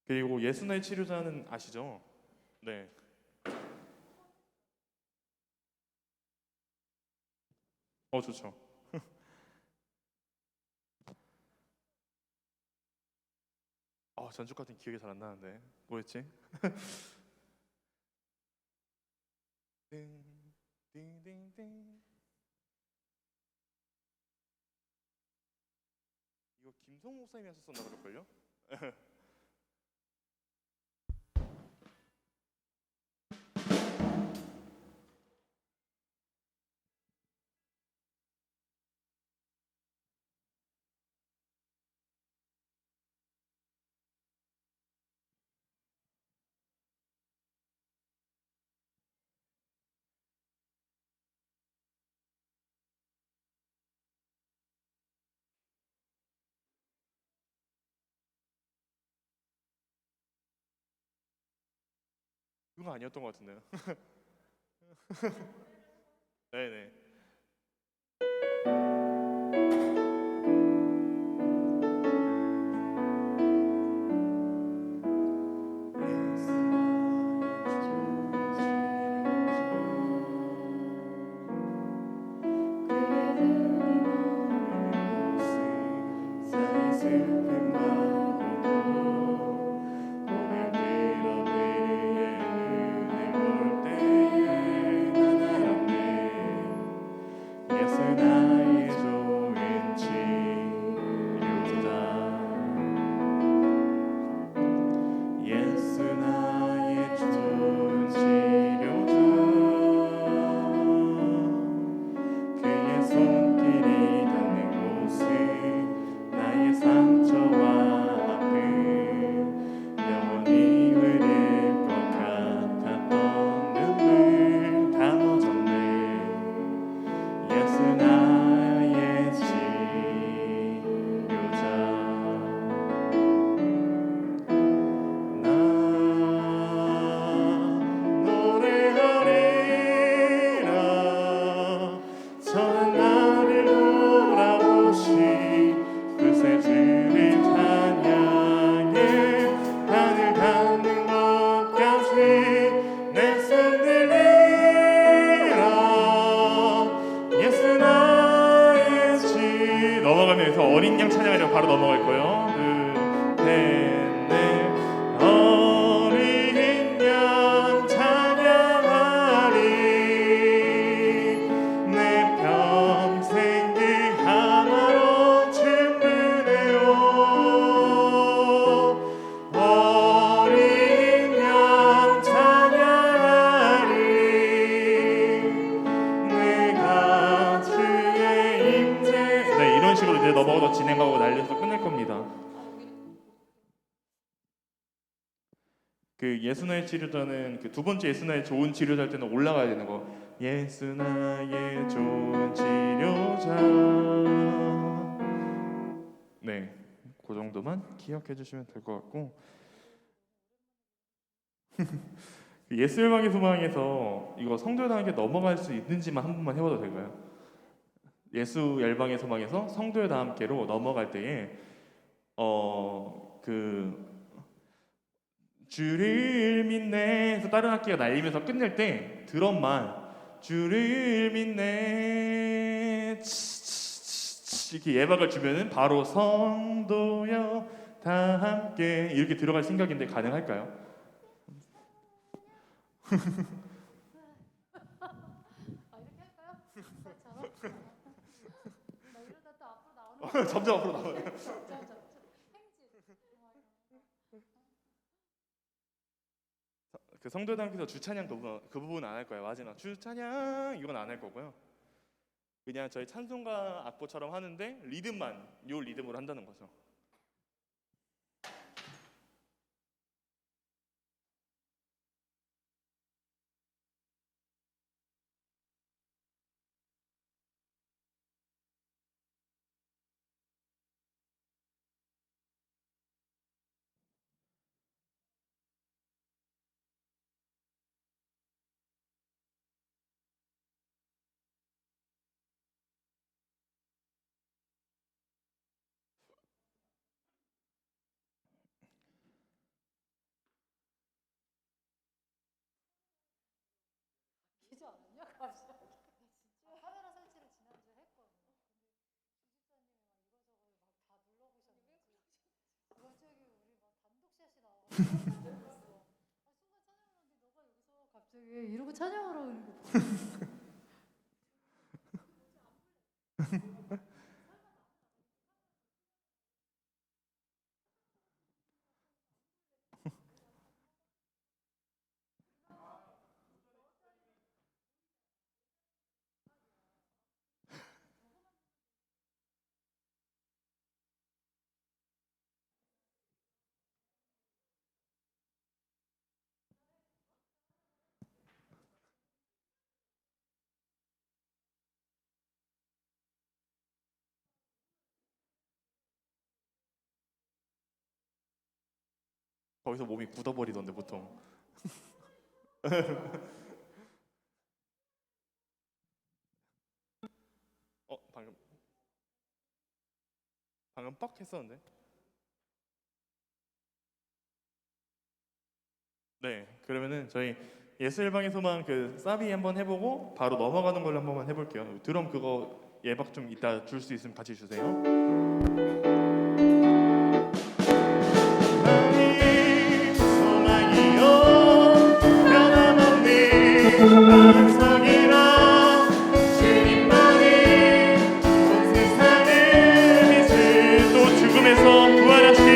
그리고 예수의 치료자는 아시죠? 네. 좋죠. 전주 같은 기억이 잘 안 나는데 뭐였지? 띵, 띵띵띵. 이거 김성 목사님이 하셨었나 그럴걸요? 그거 아니었던 것 같은데요. 네네. 예수 나의 좋은 치료자 예수 나의 좋은 치료자 그의 손길이 닿는 곳은 나의 상처와 아픔 영원히 흐를 것 같았던 눈물 다 멎었네 예수 나의 치료자 나 노래하리라 선한 나를 돌아보시 구세주를 찬양해 하늘 닿는 것까지 내 손 들리라 예수 나의 지 넘어가면서 어린 양 찬양하려고 바로 넘어갈 거예요. 둘, 셋, 넷. 어린 양 찬양하리 내 평생 그 하나로 충분해요 어린 양 찬양하리 내가 주의 임재 네 이런 식으로 이제 넘어가서 진행하고 날려서 끝낼 겁니다. 그 예수 나의 치료자는 그 두 번째 예수 나의 좋은 치료자 할 때는 올라가야 되는 거. 예수 나의 좋은 치료자. 네, 그 정도만 기억해 주시면 될 것 같고. 예수 열방의 소망에서 이거 성도여담에게 넘어갈 수 있는지만 한 번만 해봐도 될까요? 예수 열방의 소망에서 성도여다 함께로 넘어갈 때에 그 주를 믿네 해서 다른 악기가 날리면서 끝낼 때 드럼만 주를 믿네 이렇게 예박을 주면은 바로 성도여 다 함께 이렇게 들어갈 생각인데 가능할까요? 이렇게 할까요? 나 이러다 또 앞으로 나오는 점점 앞으로 나와요. 행진. 그 성도당에서 주찬양 그 부분 안 할 거예요. 마지막 주찬양 이건 안 할 거고요. 그냥 저희 찬송가 악보처럼 하는데 리듬만 요 리듬으로 한다는 거죠. 갑자기 이러고 찬양하러 오는 거. 거기서 몸이 굳어버리던데 보통. 방금 뻑 했었는데. 네, 그러면은 저희 예술방의 소망 그 사비 한번 해보고 바로 넘어가는 걸로 한 번만 해볼게요. 드럼 그거 예박 좀 이따 줄 수 있으면 같이 주세요. 나의 소망이요 변함없는 반석이라 주님만이 온 세상을 빛을 또 죽음에서 부활하신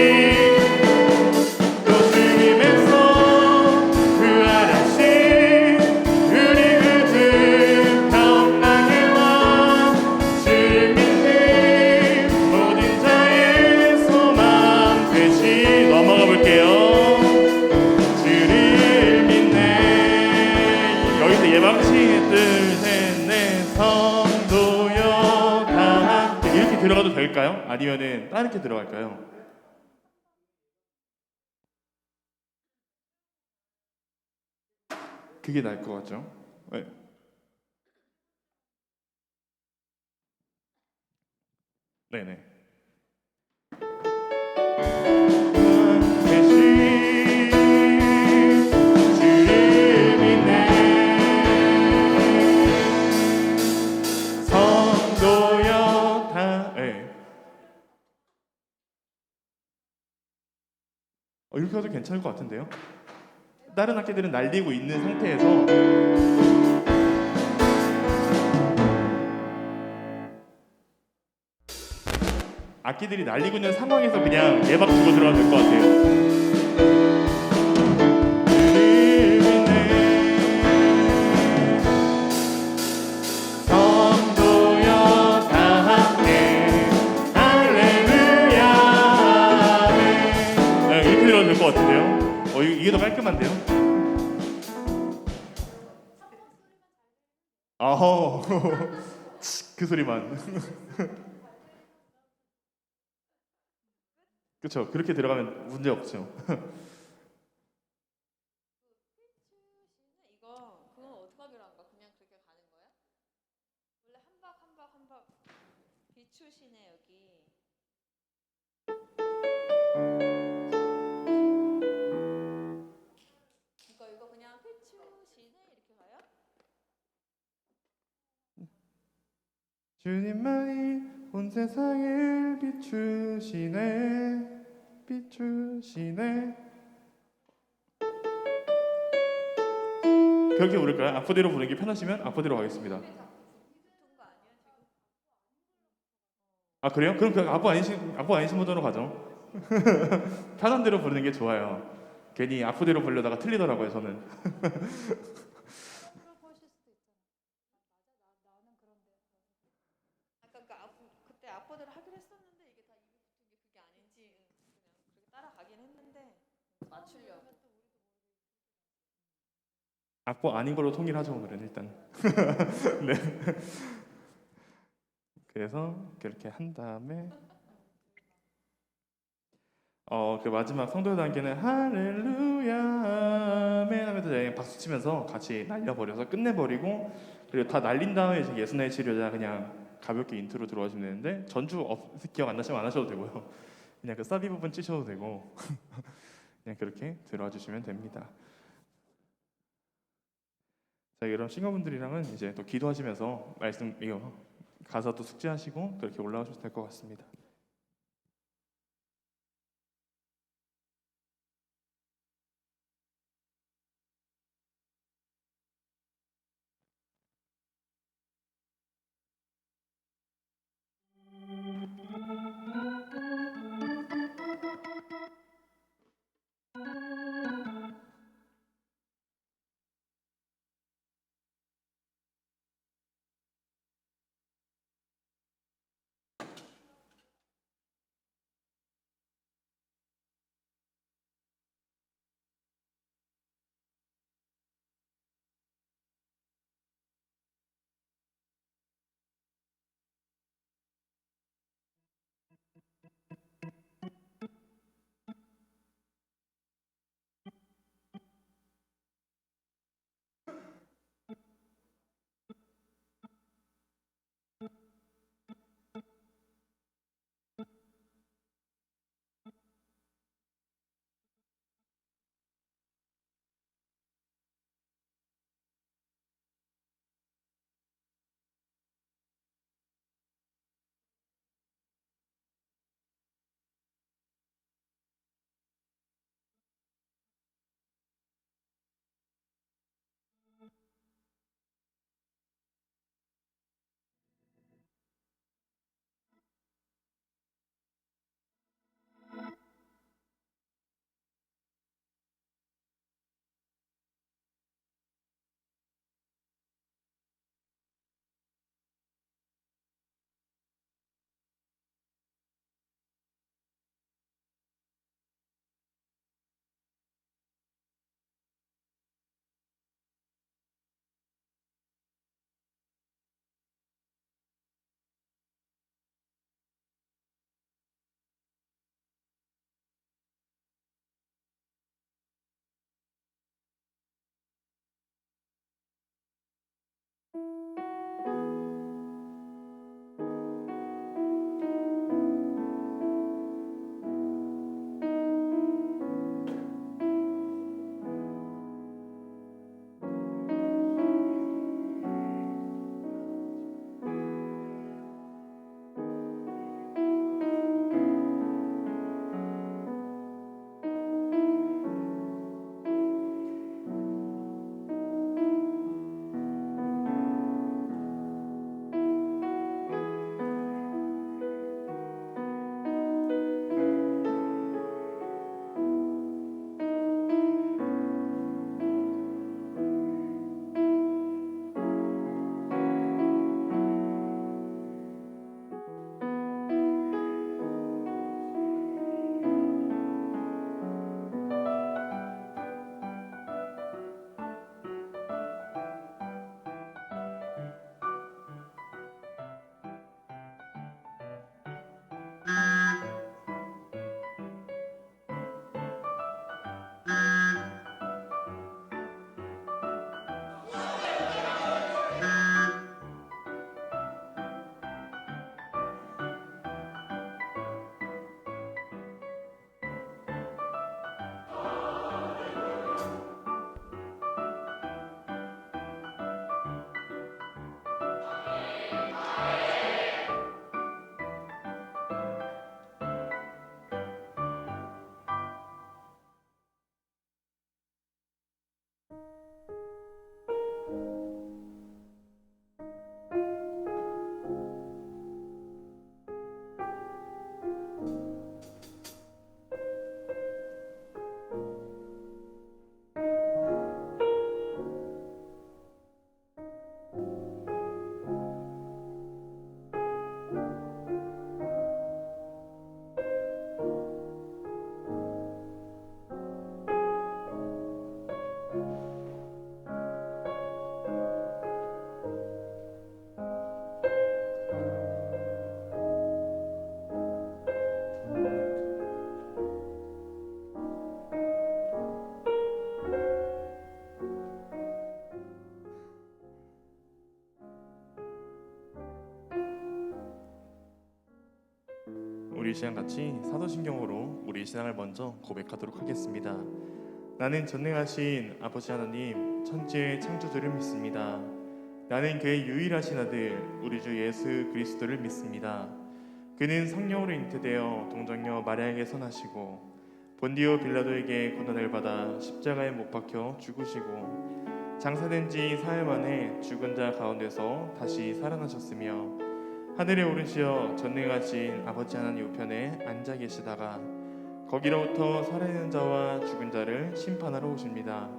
들어가도 될까요? 아니면은 다르게 들어갈까요? 그게 나을 것 같죠? 네. 네네. 이렇게 해도 괜찮을 것 같은데요? 다른 악기들은 날리고 있는 상태에서 악기들이 날리고 있는 상황에서 그냥 예박 주고 들어가면 될 것 같아요. 될 것 같은데요? 이게 더 깔끔한데요? 아호 그 소리만. 그렇죠. 그렇게 들어가면 문제 없죠. 이거 그건 어떻게 하기로 한 거야? 그냥 그렇게 가는 거야? 원래 한 박 한 박 한 박 비추시네 여기. 이거 그냥 비추시네 이렇게 가요? 주님만이 온 세상을 비추시네 비추시네. 그렇게 부를까요? 악보대로 부르는 게 편하시면 악보대로 가겠습니다. 아 그래요? 그럼 그 악보 아니신 버전으로 가죠. 편한 대로 부르는 게 좋아요. 괜히 악보대로 부르려다가 틀리더라고요 저는. 그러고 하실 수도 있잖아. 맞아, 나는 그런데. 아까 그때 악보대로 하기로 했었는데 이게 다 입에 붙은 게 그게 아닌지 그냥 그렇게 따라가긴 했는데 맞추려고. 악보 아닌 걸로 통일하죠 오늘은 일단. 네. 그래서 그렇게 한 다음에 그 마지막 성도 단계는 할렐루야 아멘 하면서 그냥 박수 치면서 같이 날려버려서 끝내버리고, 그리고 다 날린 다음에 이제 예수나의 치료자 그냥 가볍게 인트로 들어가시면 되는데 전주 기억 안 나시면 안 하셔도 되고요. 그냥 그 사비 부분 치셔도 되고 그냥 그렇게 들어와 주시면 됩니다. 자, 그럼 싱어분들이랑은 이제 또 기도하시면서 말씀 이거 가사도 숙지하시고 그렇게 올라오셔도 될 것 같습니다. 시간 같이 사도신경으로 우리 신앙을 먼저 고백하도록 하겠습니다. 나는 전능하신 아버지 하나님 천지의 창조주를 믿습니다. 나는 그의 유일하신 아들 우리 주 예수 그리스도를 믿습니다. 그는 성령으로 잉태되어 동정녀 마리아에게 선하시고 본디오 빌라도에게 고난을 받아 십자가에 못 박혀 죽으시고 장사된 지 사흘 만에 죽은 자 가운데서 다시 살아나셨으며 하늘에 오르시어 전능하신 아버지 하나님 우편에 앉아 계시다가 거기로부터 살아있는 자와 죽은 자를 심판하러 오십니다.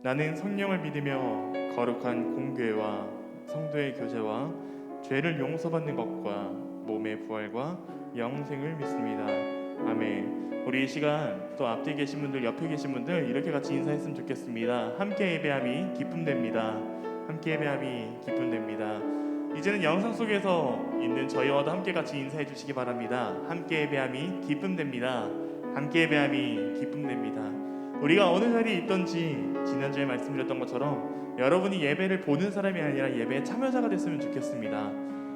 나는 성령을 믿으며 거룩한 공교회와 성도의 교제와 죄를 용서받는 것과 몸의 부활과 영생을 믿습니다. 아멘. 우리 이 시간 또 앞뒤 계신 분들, 옆에 계신 분들 이렇게 같이 인사했으면 좋겠습니다. 함께 예배함이 기쁨됩니다. 함께 예배함이 기쁨됩니다. 이제는 영상 속에서 있는 저희와도 함께 같이 인사해 주시기 바랍니다. 함께 예배함이 기쁨됩니다. 함께 예배함이 기쁨됩니다. 우리가 어느 자리에 있던지 지난주에 말씀드렸던 것처럼 여러분이 예배를 보는 사람이 아니라 예배에 참여자가 됐으면 좋겠습니다.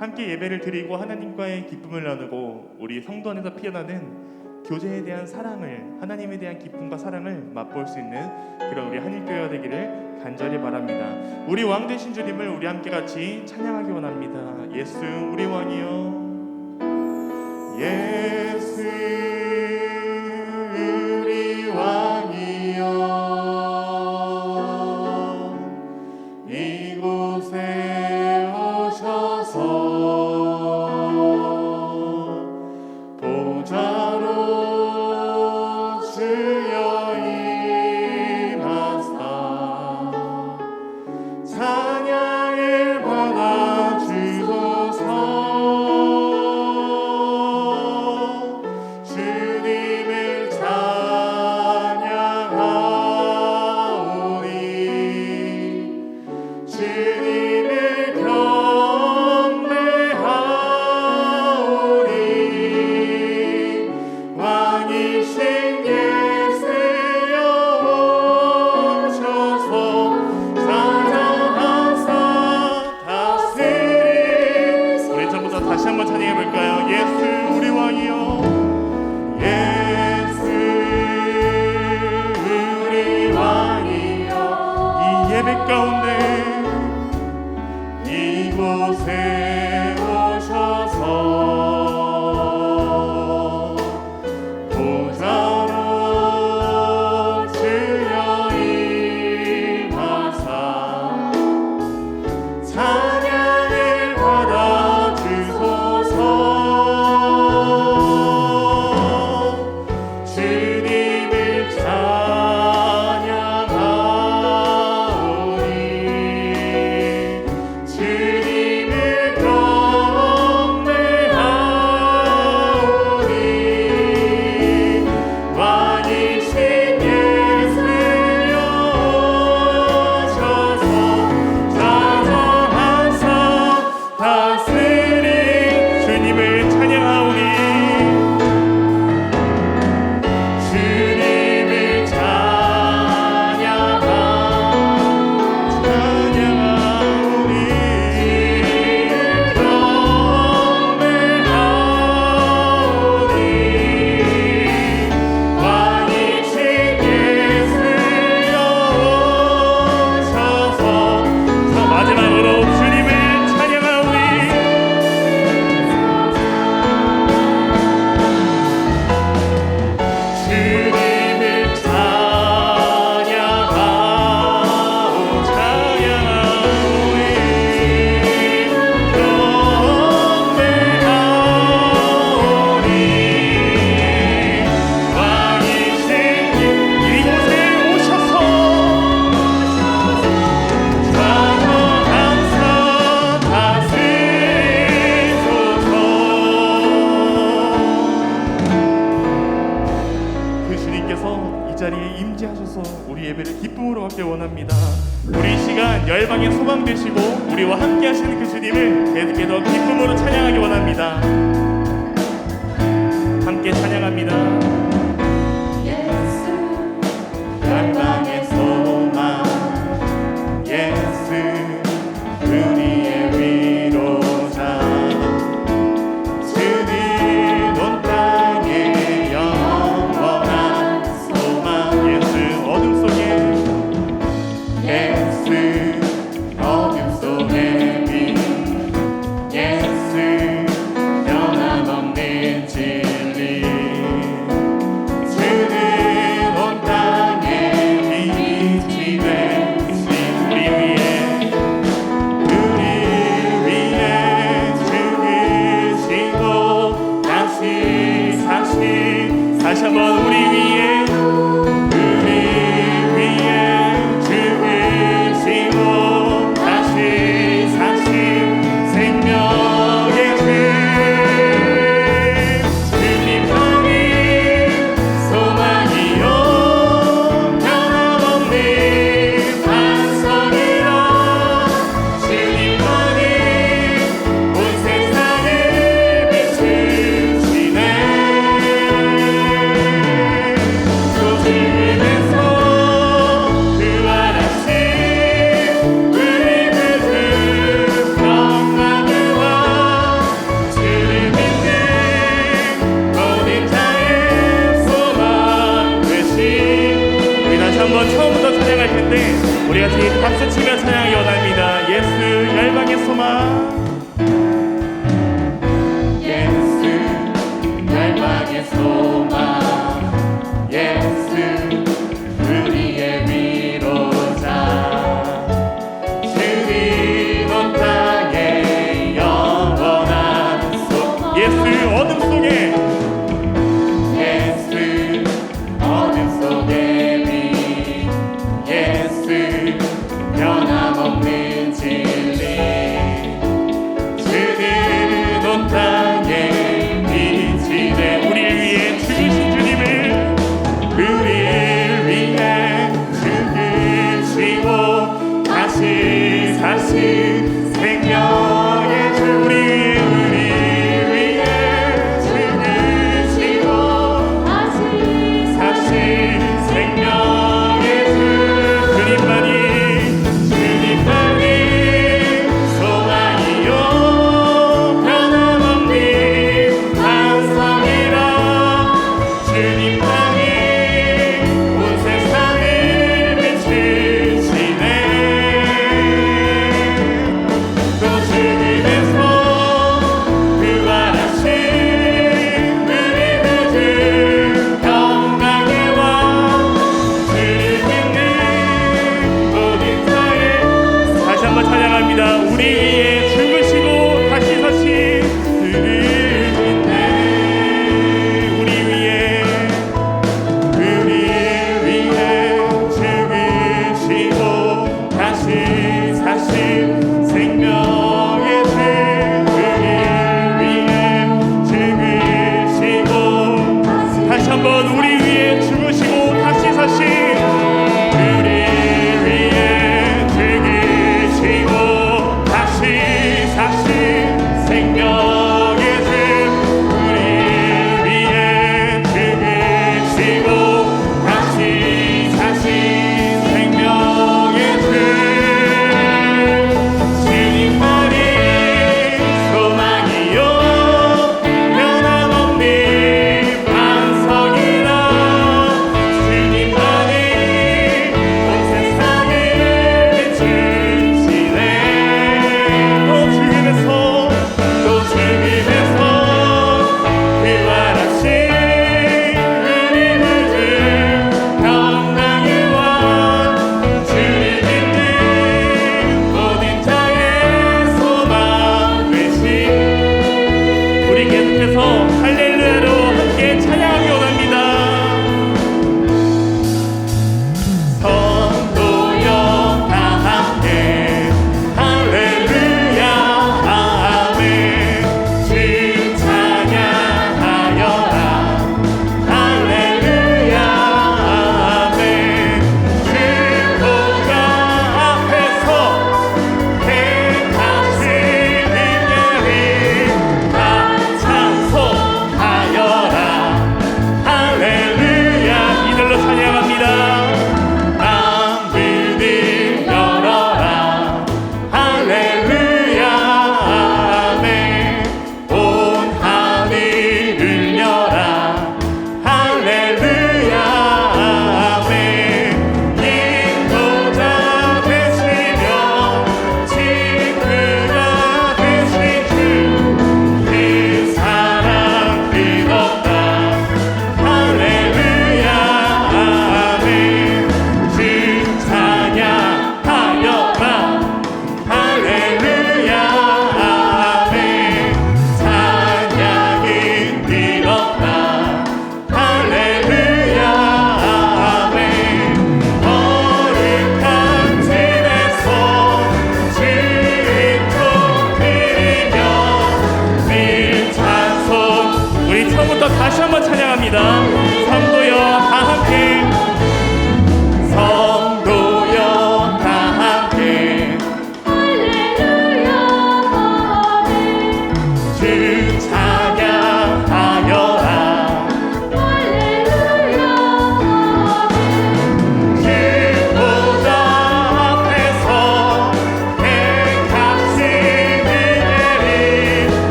함께 예배를 드리고 하나님과의 기쁨을 나누고 우리 성도 안에서 피어나는 교제에 대한 사랑을, 하나님에 대한 기쁨과 사랑을 맛볼 수 있는 그런 우리 한일교회가 되기를 간절히 바랍니다. 우리 왕 되신 주님을 우리 함께 같이 찬양하기 원합니다. 예수 우리 왕이여, 예수 우리 왕이여, 이곳에 오셔서 보좌로 주여 임하사 찬양을 받아 주소서. 주님을 찬양하오니 주님을 경배하오니 왕이신 예수여 오셔서 사랑하사 다스리. 우리 전부 다 다시 한번 찬양해 볼까요? 예수 우리 왕이여, 예수 우리 왕이여, 이 예배 가운데 이곳에 오셔서 보좌로 주여 임하사 찬양을 받아 주소서. 주님을 찬양하오니 주님을 경배하오니 왕이신 예수여 오셔서 사랑하사 다스리. 주님을 찬양하오니 주님을 찬양하오니 경배하오니 왕이신 예수여 오셔서. 마지막으로 주님을 찬양하오니 주님을 찬양하오니 경배하오니 왕이신 이곳에 오셔서 사랑하사 다스리소서. 그 주님께서 이 자리에 임재하셔서 우리 예배를 기쁨으로 받기 원합니다. 우리 이 시간 열방의 소망 되시고 우리와 함께 하시는 그 주님을 계속해서 기쁨으로 찬양하기 원합니다. 함께 찬양합니다. 열방의 소망 예수 우리의 위로자 주님 온 땅 한번 처음부터 찬양할 텐데 우리 같이 박수 치며 찬양하기 원합니다. 예수 열방의 소망. 예수 열방의 소망. 예수 우리의 위로자. 주님 온 땅에 영원한 소망. 예수 어둠 속에 어둠 속에 빛. 예수 변함없는 진리. 주는 온 땅에 빛이 돼 우리를 위해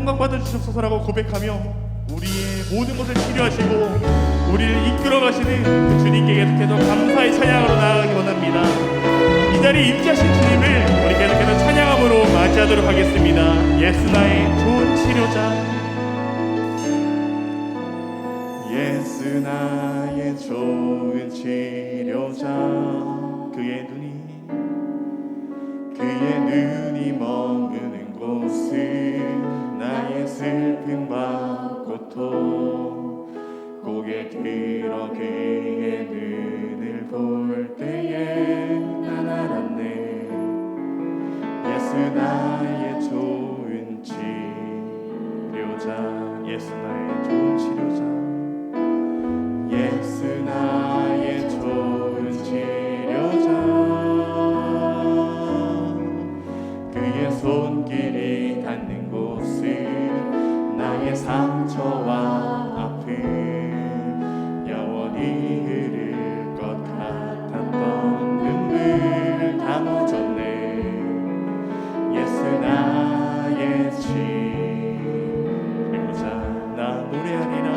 평강 받아주시옵소서라고 고백하며 우리의 모든 것을 치료하시고 우리를 이끌어 가시는 그 주님께 계속해서 감사의 찬양으로 나아가기 원합니다. 이 자리에 임재하신 주님을 우리 계속해서 찬양함으로 맞이하도록 하겠습니다. 예수 나의 좋은 치료자, 예수 나의 좋은 치료자. 그의 눈이 머무는 곳은 나의 슬픔과 고통. 고개 들어 그의 눈을 볼 때에 난 알았네. 예수 나의 좋은 치료자, 예수 나의 좋은 치료자, 예수 나의 좋은 치료자. 그의 손길이 닿는 곳은 나의 상처와 아픔, 영원히 흐를 것 같았던 눈물 다 묻었네. 예수 나의 치료자. 나 노래하리라,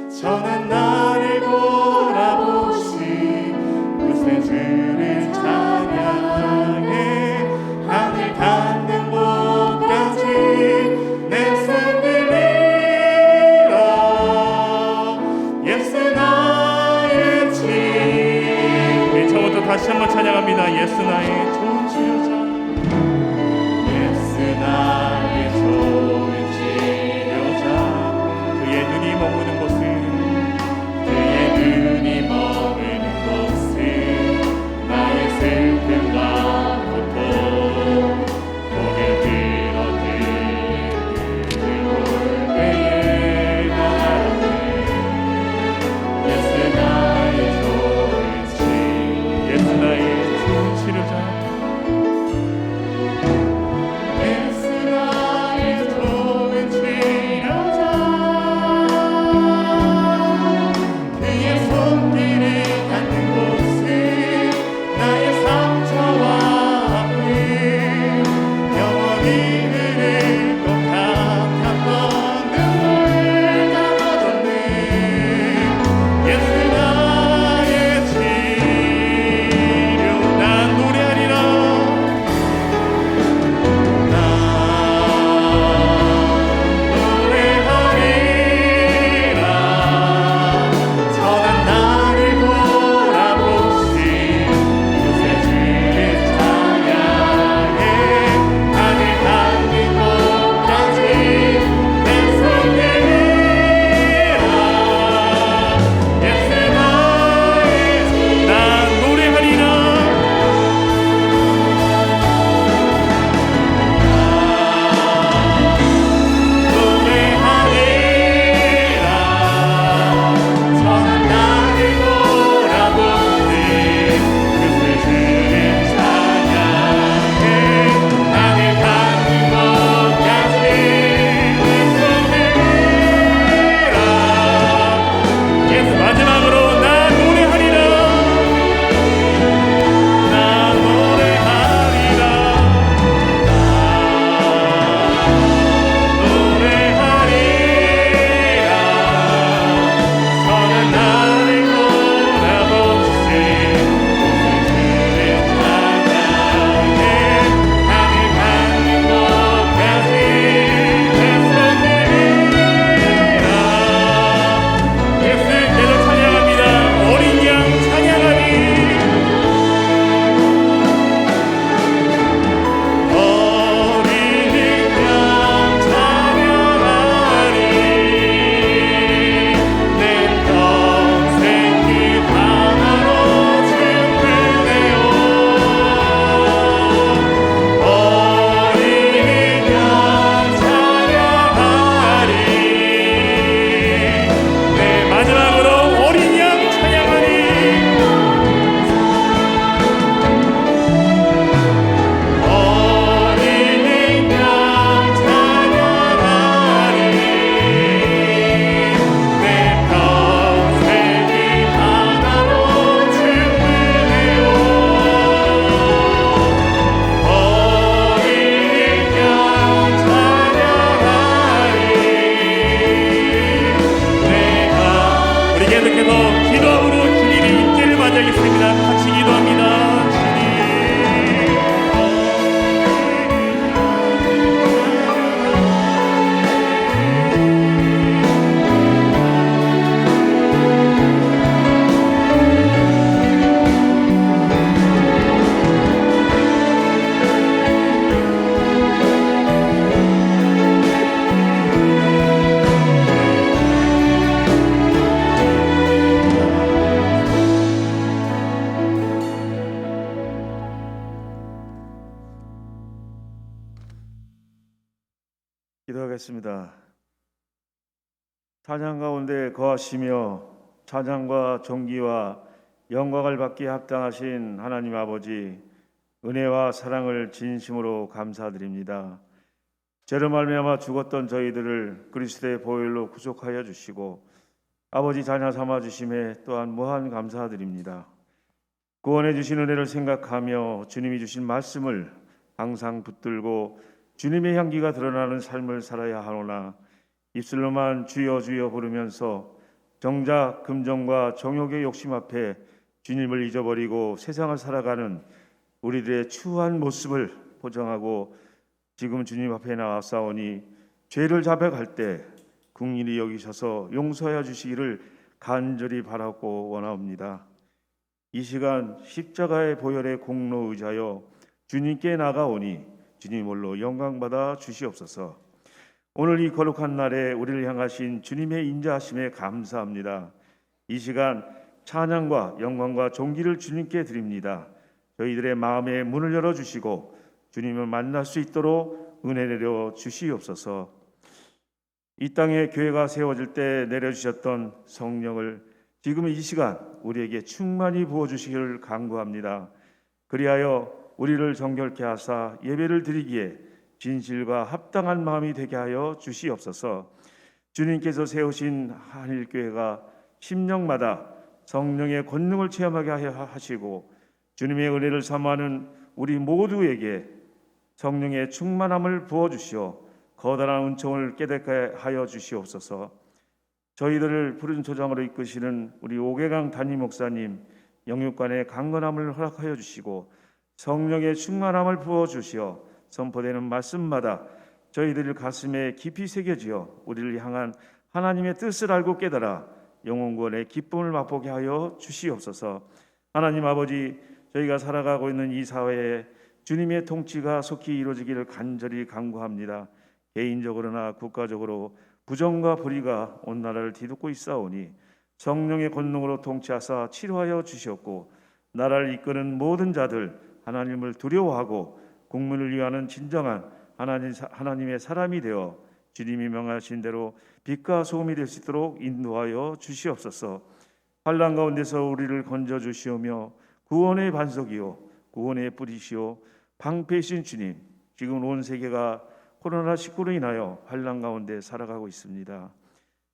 전한 나를 돌아보시 구세주를 찬양해. 하늘 닿는 곳까지 내 손 들리라. 예수 나의 치료자. 처음부터 다시 한번 찬양합니다. 예수 나의 좋은 치료자, 예수 나의 좋은 치료자. 그의 눈이 머무는 곳은 나의 슬픔과 고통. 고개 들어 그를 볼 때에 난 알았네. 예수 나의 좋은 치료자, 기도하겠습니다. 찬양 가운데 거하시며 찬양과 존귀와 영광을 받기에 합당하신 하나님 아버지, 은혜와 사랑을 진심으로 감사드립니다. 죄로 말미암아 죽었던 저희들을 그리스도의 보혈로 구속하여 주시고 아버지 자녀 삼아 주심에 또한 무한 감사드립니다. 구원해 주신 은혜를 생각하며 주님이 주신 말씀을 항상 붙들고 주님의 향기가 드러나는 삶을 살아야 하노나 입술로만 주여 주여 부르면서 정작 금전과 정욕의 욕심 앞에 주님을 잊어버리고 세상을 살아가는 우리들의 추한 모습을 보정하고 지금 주님 앞에 나와싸우니 죄를 자백할 때 긍휼히 여기셔서 용서하여 주시기를 간절히 바라고 원하옵니다. 이 시간 십자가의 보혈의 공로 의지하여 주님께 나가오니 주님 홀로 영광받아 주시옵소서. 오늘 이 거룩한 날에 우리를 향하신 주님의 인자하심에 감사합니다. 이 시간 찬양과 영광과 존귀를 주님께 드립니다. 저희들의 마음의 문을 열어주시고 주님을 만날 수 있도록 은혜 내려 주시옵소서. 이 땅에 교회가 세워질 때 내려주셨던 성령을 지금 이 시간 우리에게 충만히 부어주시기를 간구합니다. 그리하여 우리를 정결케 하사 예배를 드리기에 진실과 합당한 마음이 되게 하여 주시옵소서. 주님께서 세우신 한일교회가 심령마다 성령의 권능을 체험하게 하시고 주님의 은혜를 사모하는 우리 모두에게 성령의 충만함을 부어주시어 거대한 은총을 깨닫게 하여 주시옵소서. 저희들을 푸른 초장으로 이끄시는 우리 오계강 담임 목사님 영육간의 강건함을 허락하여 주시고 성령의 충만함을 부어주시어 선포되는 말씀마다 저희들 가슴에 깊이 새겨지어 우리를 향한 하나님의 뜻을 알고 깨달아 영혼구원의 기쁨을 맛보게 하여 주시옵소서. 하나님 아버지, 저희가 살아가고 있는 이 사회에 주님의 통치가 속히 이루어지기를 간절히 간구합니다. 개인적으로나 국가적으로 부정과 불의가 온 나라를 뒤덮고 있사오니 성령의 권능으로 통치하사 치료하여 주시옵고 나라를 이끄는 모든 자들 하나님을 두려워하고 국민을 위하는 진정한 하나님의 사람이 되어 주님이 명하신 대로 빛과 소금이 될 수 있도록 인도하여 주시옵소서. 환난 가운데서 우리를 건져 주시오며 구원의 반석이요 구원의 뿌리시오 방패이신 주님, 지금 온 세계가 코로나19로 인하여 환난 가운데 살아가고 있습니다.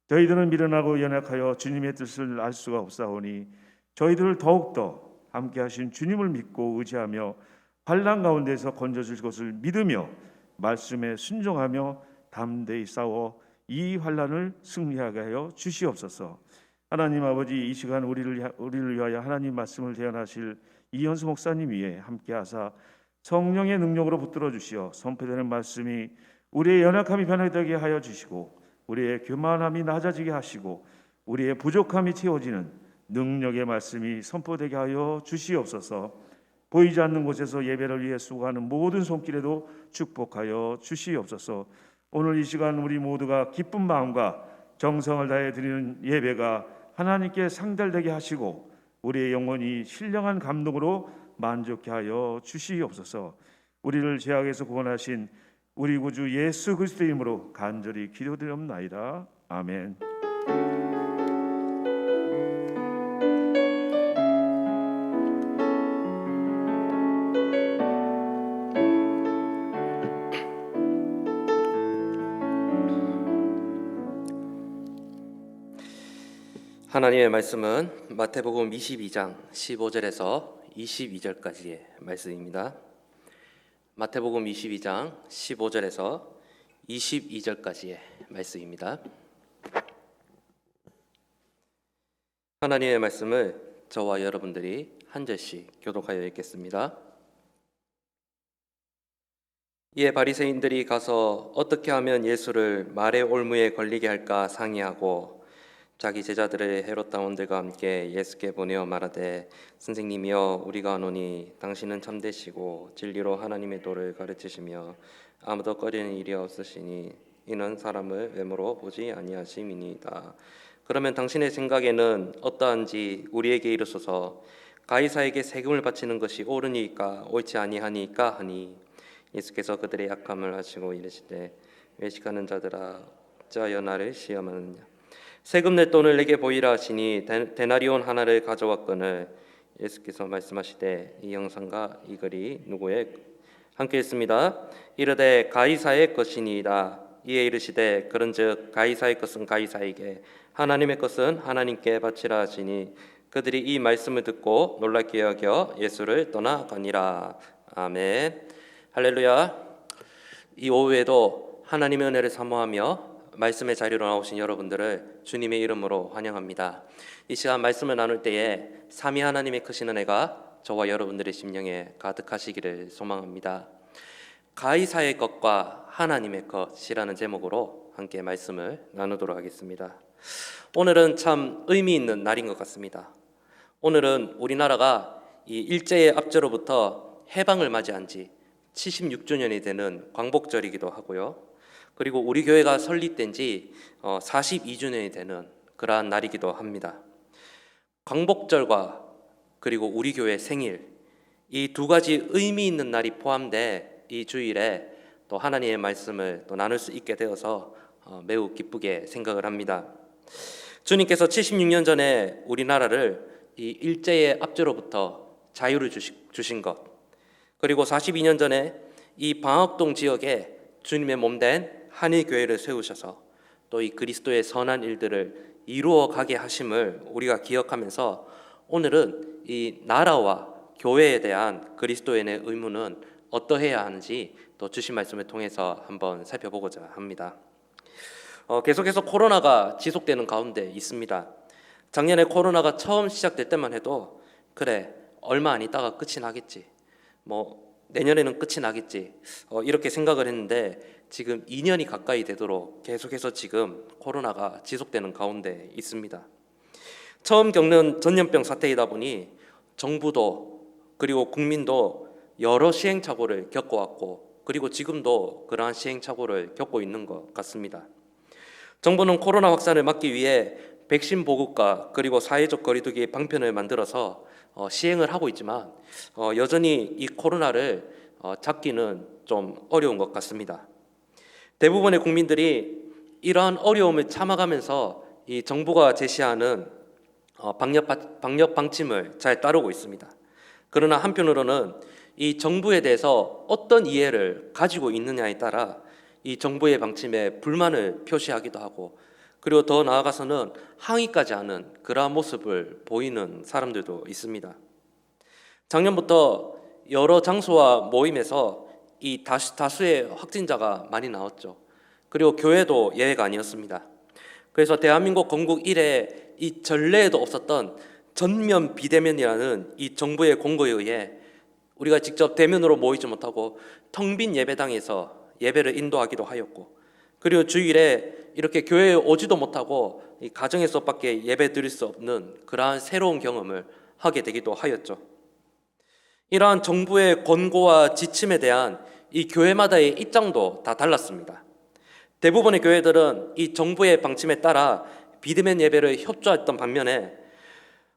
저희들은 미련하고 연약하여 주님의 뜻을 알 수가 없사오니 저희들을 더욱더 함께하신 주님을 믿고 의지하며 환난 가운데서 건져줄 것을 믿으며 말씀에 순종하며 담대히 싸워 이 환난을 승리하게 하여 주시옵소서. 하나님 아버지, 이 시간 우리를 위하여 하나님 말씀을 대언하실 이현수 목사님 위에 함께하사 성령의 능력으로 붙들어 주시어 선포되는 말씀이 우리의 연약함이 변화되게 하여 주시고 우리의 교만함이 낮아지게 하시고 우리의 부족함이 채워지는 능력의 말씀이 선포되게 하여 주시옵소서. 보이지 않는 곳에서 예배를 위해 수고하는 모든 손길에도 축복하여 주시옵소서. 오늘 이 시간 우리 모두가 기쁜 마음과 정성을 다해 드리는 예배가 하나님께 상달되게 하시고 우리의 영혼이 신령한 감동으로 만족케 하여 주시옵소서. 우리를 죄악에서 구원하신 우리 구주 예수 그리스도의 이름으로 간절히 기도드리옵나이다. 아멘. 하나님의 말씀은 마태복음 22장 15절에서 22절까지의 말씀입니다. 마태복음 22장 15절에서 22절까지의 말씀입니다. 하나님의 말씀을 저와 여러분들이 한 절씩 교독하여 읽겠습니다. 이에 바리새인들이 가서 어떻게 하면 예수를 말의 올무에 걸리게 할까 상의하고 자기 제자들의 헤롯다원들과 함께 예수께 보내어 말하되 선생님이여 우리가 아노니 당신은 참되시고 진리로 하나님의 도를 가르치시며 아무도 꺼리는 일이 없으시니 이는 사람을 외모로 보지 아니하심이니이다. 그러면 당신의 생각에는 어떠한지 우리에게 이르소서. 가이사에게 세금을 바치는 것이 옳으니까 옳지 아니하니까 하니 예수께서 그들의 약함을 아시고 이르시되 외식하는 자들아 어찌하여 나를 시험하느냐. 세금 낼 돈을 내게 보이라 하시니 데나리온 하나를 가져왔거늘. 예수께서 말씀하시되 이 형상과 이 글이 누구의? 함께 읽습니다. 이르되 가이사의 것이니이다. 이에 이르시되 그런즉 가이사의 것은 가이사에게, 하나님의 것은 하나님께 바치라 하시니 그들이 이 말씀을 듣고 놀랍게 여겨 예수를 떠나가니라. 아멘. 할렐루야. 이 오후에도 하나님의 은혜를 사모하며 말씀의 자리로 나오신 여러분들을 주님의 이름으로 환영합니다. 이 시간 말씀을 나눌 때에 삼위 하나님의 크신 은혜가 저와 여러분들의 심령에 가득하시기를 소망합니다. 가이사의 것과 하나님의 것이라는 제목으로 함께 말씀을 나누도록 하겠습니다. 오늘은 참 의미 있는 날인 것 같습니다. 오늘은 우리나라가 이 일제의 압제로부터 해방을 맞이한 지 76주년이 되는 광복절이기도 하고요. 그리고 우리 교회가 설립된 지 42주년이 되는 그러한 날이기도 합니다. 광복절과 그리고 우리 교회 생일, 이 두 가지 의미 있는 날이 포함돼 이 주일에 또 하나님의 말씀을 또 나눌 수 있게 되어서 매우 기쁘게 생각을 합니다. 주님께서 76년 전에 우리나라를 이 일제의 압제로부터 자유를 주신 것, 그리고 42년 전에 이 방학동 지역에 주님의 몸된 한일교회를 세우셔서 또 이 그리스도의 선한 일들을 이루어 가게 하심을 우리가 기억하면서 오늘은 이 나라와 교회에 대한 그리스도인의 의무는 어떠해야 하는지 또 주신 말씀을 통해서 한번 살펴보고자 합니다. 계속해서 코로나가 지속되는 가운데 있습니다. 작년에 코로나가 처음 시작될 때만 해도 그래 얼마 안 있다가 끝이 나겠지, 내년에는 끝이 나겠지, 이렇게 생각을 했는데 지금 2년이 가까이 되도록 계속해서 지금 코로나가 지속되는 가운데 있습니다. 처음 겪는 전염병 사태이다 보니 정부도 그리고 국민도 여러 시행착오를 겪어왔고 그리고 지금도 그러한 시행착오를 겪고 있는 것 같습니다. 정부는 코로나 확산을 막기 위해 백신 보급과 그리고 사회적 거리두기 방편을 만들어서 시행을 하고 있지만 여전히 이 코로나를 잡기는 좀 어려운 것 같습니다. 대부분의 국민들이 이러한 어려움을 참아가면서 이 정부가 제시하는 방역 방침을 잘 따르고 있습니다. 그러나 한편으로는 이 정부에 대해서 어떤 이해를 가지고 있느냐에 따라 이 정부의 방침에 불만을 표시하기도 하고 그리고 더 나아가서는 항의까지 하는 그러한 모습을 보이는 사람들도 있습니다. 작년부터 여러 장소와 모임에서 이 다수의 확진자가 많이 나왔죠. 그리고 교회도 예외가 아니었습니다. 그래서 대한민국 건국 이래 이 전례에도 없었던 전면 비대면이라는 이 정부의 공고에 의해 우리가 직접 대면으로 모이지 못하고 텅 빈 예배당에서 예배를 인도하기도 하였고 그리고 주일에 이렇게 교회에 오지도 못하고 이 가정에서밖에 예배 드릴 수 없는 그러한 새로운 경험을 하게 되기도 하였죠. 이러한 정부의 권고와 지침에 대한 이 교회마다의 입장도 다 달랐습니다. 대부분의 교회들은 이 정부의 방침에 따라 비대면 예배를 협조했던 반면에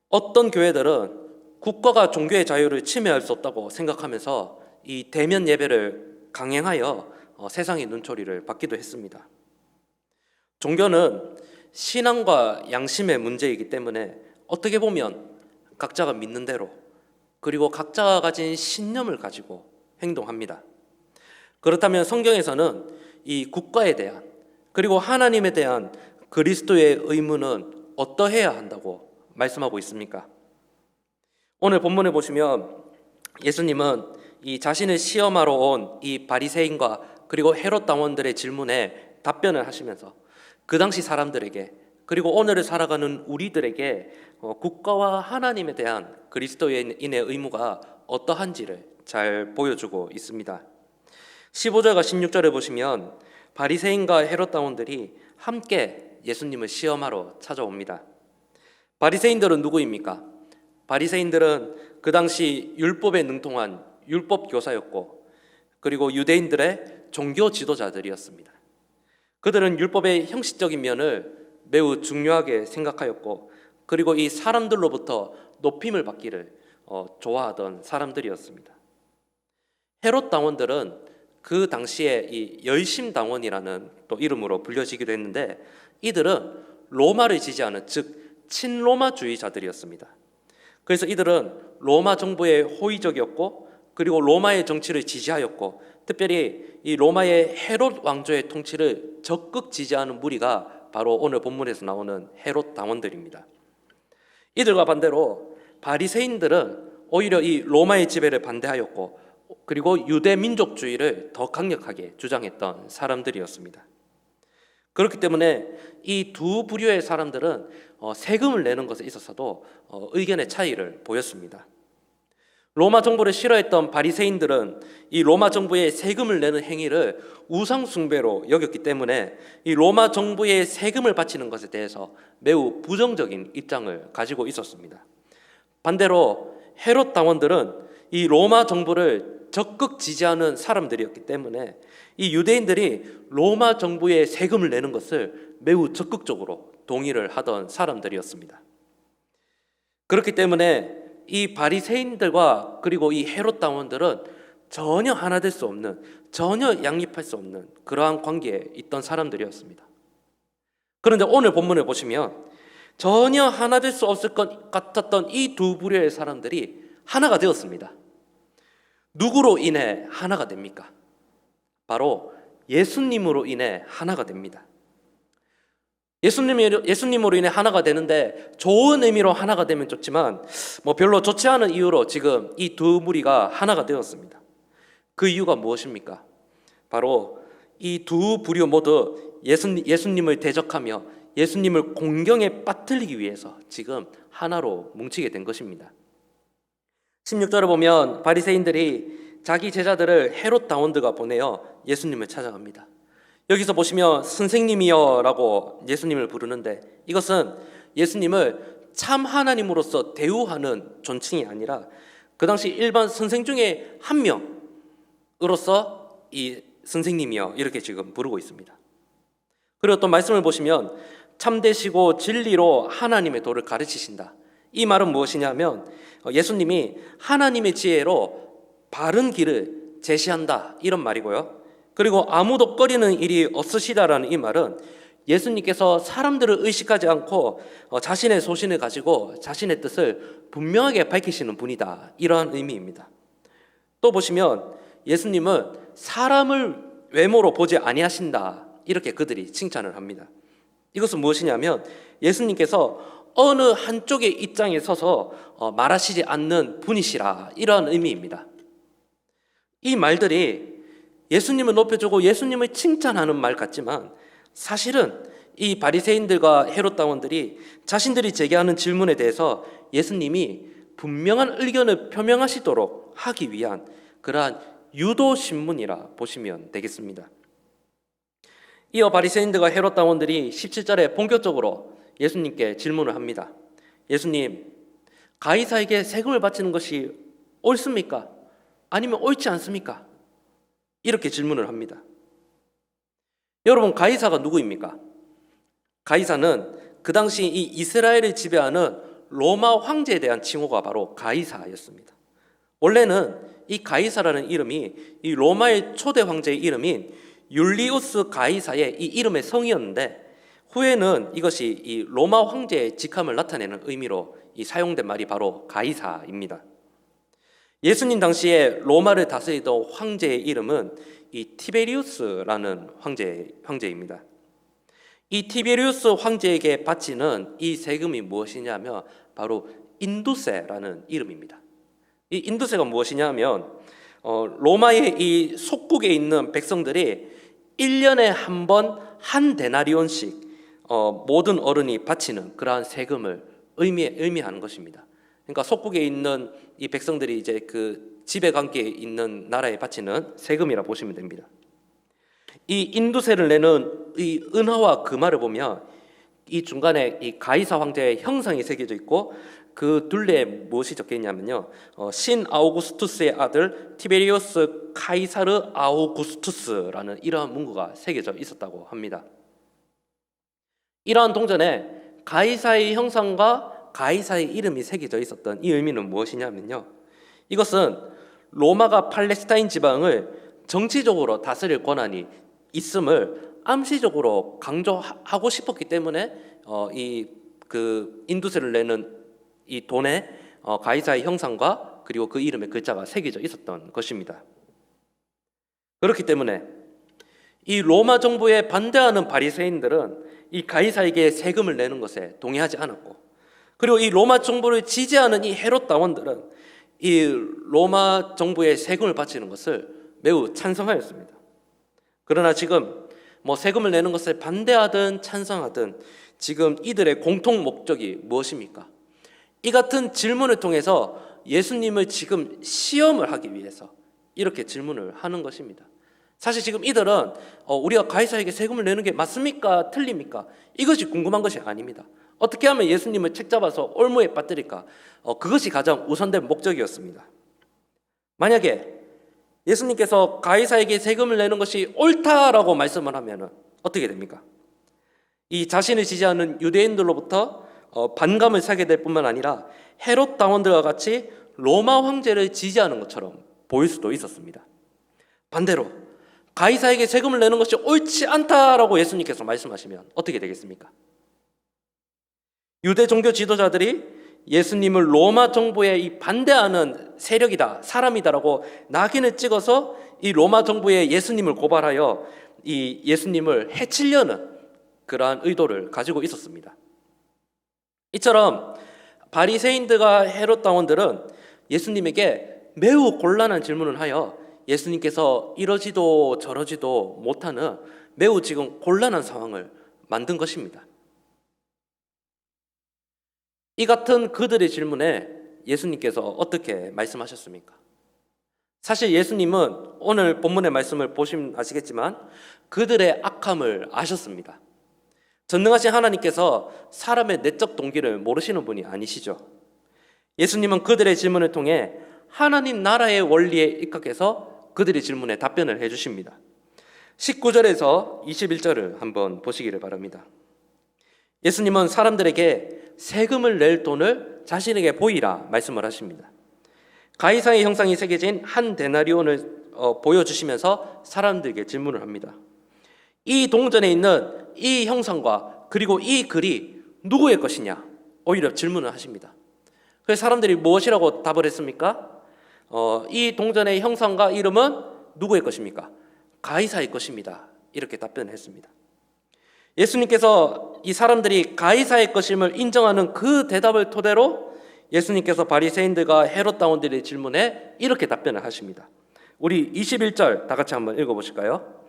어떤 교회들은 국가가 종교의 자유를 침해할 수 없다고 생각하면서 이 대면 예배를 강행하여 세상의 눈초리를 받기도 했습니다. 종교는 신앙과 양심의 문제이기 때문에 어떻게 보면 각자가 믿는 대로 그리고 각자가 가진 신념을 가지고 행동합니다. 그렇다면 성경에서는 이 국가에 대한 그리고 하나님에 대한 그리스도의 의무는 어떠해야 한다고 말씀하고 있습니까? 오늘 본문을 보시면 예수님은 이 자신을 시험하러 온 이 바리새인과 그리고 헤롯 당원들의 질문에 답변을 하시면서 그 당시 사람들에게 그리고 오늘을 살아가는 우리들에게 국가와 하나님에 대한 그리스도인의 의무가 어떠한지를 잘 보여주고 있습니다. 15절과 16절을 보시면 바리새인과 헤롯 당원들이 함께 예수님을 시험하러 찾아옵니다. 바리새인들은 누구입니까? 바리새인들은 그 당시 율법에 능통한 율법 교사였고 그리고 유대인들의 종교 지도자들이었습니다. 그들은 율법의 형식적인 면을 매우 중요하게 생각하였고 그리고 이 사람들로부터 높임을 받기를 좋아하던 사람들이었습니다. 헤롯 당원들은 그 당시에 이 열심당원이라는 또 이름으로 불려지기도 했는데, 이들은 로마를 지지하는, 즉 친로마주의자들이었습니다. 그래서 이들은 로마 정부에 호의적이었고, 그리고 로마의 정치를 지지하였고, 특별히 이 로마의 헤롯 왕조의 통치를 적극 지지하는 무리가 바로 오늘 본문에서 나오는 헤롯 당원들입니다. 이들과 반대로 바리새인들은 오히려 이 로마의 지배를 반대하였고, 그리고 유대 민족주의를 더 강력하게 주장했던 사람들이었습니다. 그렇기 때문에 이 두 부류의 사람들은 세금을 내는 것에 있어서도 의견의 차이를 보였습니다. 로마 정부를 싫어했던 바리새인들은 이 로마 정부의 세금을 내는 행위를 우상 숭배로 여겼기 때문에 이 로마 정부의 세금을 바치는 것에 대해서 매우 부정적인 입장을 가지고 있었습니다. 반대로 헤롯 당원들은 이 로마 정부를 적극 지지하는 사람들이었기 때문에 이 유대인들이 로마 정부의 세금을 내는 것을 매우 적극적으로 동의를 하던 사람들이었습니다. 그렇기 때문에 이 바리새인들과 그리고 이 헤롯 당원들은 전혀 하나 될 수 없는, 전혀 양립할 수 없는 그러한 관계에 있던 사람들이었습니다. 그런데 오늘 본문을 보시면 전혀 하나 될 수 없을 것 같았던 이 두 부류의 사람들이 하나가 되었습니다. 누구로 인해 하나가 됩니까? 바로 예수님으로 인해 하나가 됩니다. 예수님으로 인해 하나가 되는데, 좋은 의미로 하나가 되면 좋지만 별로 좋지 않은 이유로 지금 이 두 무리가 하나가 되었습니다. 그 이유가 무엇입니까? 바로 이 두 부류 모두 예수님을 대적하며 예수님을 공경에 빠뜨리기 위해서 지금 하나로 뭉치게 된 것입니다. 16절을 보면 바리새인들이 자기 제자들을 헤롯 당원들과 보내어 예수님을 찾아갑니다. 여기서 보시면 선생님이여 라고 예수님을 부르는데, 이것은 예수님을 참 하나님으로서 대우하는 존칭이 아니라 그 당시 일반 선생 중에 한 명으로서 이 선생님이여 이렇게 지금 부르고 있습니다. 그리고 또 말씀을 보시면 참되시고 진리로 하나님의 도를 가르치신다. 이 말은 무엇이냐면 예수님이 하나님의 지혜로 바른 길을 제시한다, 이런 말이고요. 그리고 아무도 꺼리는 일이 없으시다라는 이 말은 예수님께서 사람들을 의식하지 않고 자신의 소신을 가지고 자신의 뜻을 분명하게 밝히시는 분이다, 이러한 의미입니다. 또 보시면 예수님은 사람을 외모로 보지 아니하신다, 이렇게 그들이 칭찬을 합니다. 이것은 무엇이냐면 예수님께서 어느 한쪽의 입장에 서서 말하시지 않는 분이시라, 이러한 의미입니다. 이 말들이 예수님을 높여주고 예수님을 칭찬하는 말 같지만, 사실은 이 바리새인들과 헤롯 당원들이 자신들이 제기하는 질문에 대해서 예수님이 분명한 의견을 표명하시도록 하기 위한 그러한 유도 신문이라 보시면 되겠습니다. 이어 바리새인들과 헤롯 당원들이 17절에 본격적으로 예수님께 질문을 합니다. 예수님, 가이사에게 세금을 바치는 것이 옳습니까? 아니면 옳지 않습니까? 이렇게 질문을 합니다. 여러분, 가이사가 누구입니까? 가이사는 그 당시 이 이스라엘을 지배하는 로마 황제에 대한 칭호가 바로 가이사였습니다. 원래는 이 가이사라는 이름이 이 로마의 초대 황제의 이름인 율리우스 가이사의 이 이름의 성이었는데, 후에는 이것이 이 로마 황제의 직함을 나타내는 의미로 이 사용된 말이 바로 가이사입니다. 예수님 당시에 로마를 다스리던 황제의 이름은 이 티베리우스라는 황제입니다. 이 티베리우스 황제에게 바치는 이 세금이 무엇이냐면 바로 인두세라는 이름입니다. 이 인두세가 무엇이냐면 로마의 이 속국에 있는 백성들이 1년에 한 번 한 데나리온씩 모든 어른이 바치는 그러한 세금을 의미하는 것입니다. 그러니까 속국에 있는 이 백성들이 이제 그 지배 관계에 있는 나라에 바치는 세금이라 보시면 됩니다. 이 인두세를 내는 이 은화와 금화를 보면 이 중간에 이 가이사 황제의 형상이 새겨져 있고, 그 둘레에 무엇이 적혀 있냐면요, 신 아우구스투스의 아들 티베리우스 카이사르 아우구스투스라는 이러한 문구가 새겨져 있었다고 합니다. 이러한 동전에 가이사의 형상과 가이사의 이름이 새겨져 있었던 이 의미는 무엇이냐면요, 이것은 로마가 팔레스타인 지방을 정치적으로 다스릴 권한이 있음을 암시적으로 강조하고 싶었기 때문에 이 그 인두세를 내는 이 돈에 가이사의 형상과 그리고 그 이름의 글자가 새겨져 있었던 것입니다. 그렇기 때문에 이 로마 정부에 반대하는 바리새인들은 이 가이사에게 세금을 내는 것에 동의하지 않았고, 그리고 이 로마 정부를 지지하는 이 헤롯 당원들은 이 로마 정부에 세금을 바치는 것을 매우 찬성하였습니다. 그러나 지금 뭐 세금을 내는 것을 반대하든 찬성하든 지금 이들의 공통 목적이 무엇입니까? 이 같은 질문을 통해서 예수님을 지금 시험을 하기 위해서 이렇게 질문을 하는 것입니다. 사실 지금 이들은 우리가 가이사에게 세금을 내는 게 맞습니까? 틀립니까? 이것이 궁금한 것이 아닙니다. 어떻게 하면 예수님을 책잡아서 올무에 빠뜨릴까? 그것이 가장 우선된 목적이었습니다. 만약에 예수님께서 가이사에게 세금을 내는 것이 옳다라고 말씀을 하면 어떻게 됩니까? 이 자신을 지지하는 유대인들로부터 반감을 사게 될 뿐만 아니라 헤롯 당원들과 같이 로마 황제를 지지하는 것처럼 보일 수도 있었습니다. 반대로 가이사에게 세금을 내는 것이 옳지 않다라고 예수님께서 말씀하시면 어떻게 되겠습니까? 유대 종교 지도자들이 예수님을 로마 정부에 이 반대하는 세력이다, 사람이다라고 낙인을 찍어서 이 로마 정부에 예수님을 고발하여 이 예수님을 해치려는 그러한 의도를 가지고 있었습니다. 이처럼 바리새인들과 헤롯 당원들은 예수님에게 매우 곤란한 질문을 하여 예수님께서 이러지도 저러지도 못하는 매우 지금 곤란한 상황을 만든 것입니다. 이 같은 그들의 질문에 예수님께서 어떻게 말씀하셨습니까? 사실 예수님은 오늘 본문의 말씀을 보시면 아시겠지만 그들의 악함을 아셨습니다. 전능하신 하나님께서 사람의 내적 동기를 모르시는 분이 아니시죠. 예수님은 그들의 질문을 통해 하나님 나라의 원리에 입각해서 그들의 질문에 답변을 해주십니다. 19절에서 21절을 한번 보시기를 바랍니다. 예수님은 사람들에게 세금을 낼 돈을 자신에게 보이라 말씀을 하십니다. 가이사의 형상이 새겨진 한 데나리온을 보여주시면서 사람들에게 질문을 합니다. 이 동전에 있는 이 형상과 그리고 이 글이 누구의 것이냐? 오히려 질문을 하십니다. 그래서 사람들이 무엇이라고 답을 했습니까? 이 동전의 형상과 이름은 누구의 것입니까? 가이사의 것입니다. 이렇게 답변을 했습니다. 예수님께서 이 사람들이 가이사의 것임을 인정하는 그 대답을 토대로 예수님께서 바리새인들과 헤롯 당원들의 질문에 이렇게 답변을 하십니다. 우리 21절 다 같이 한번 읽어보실까요?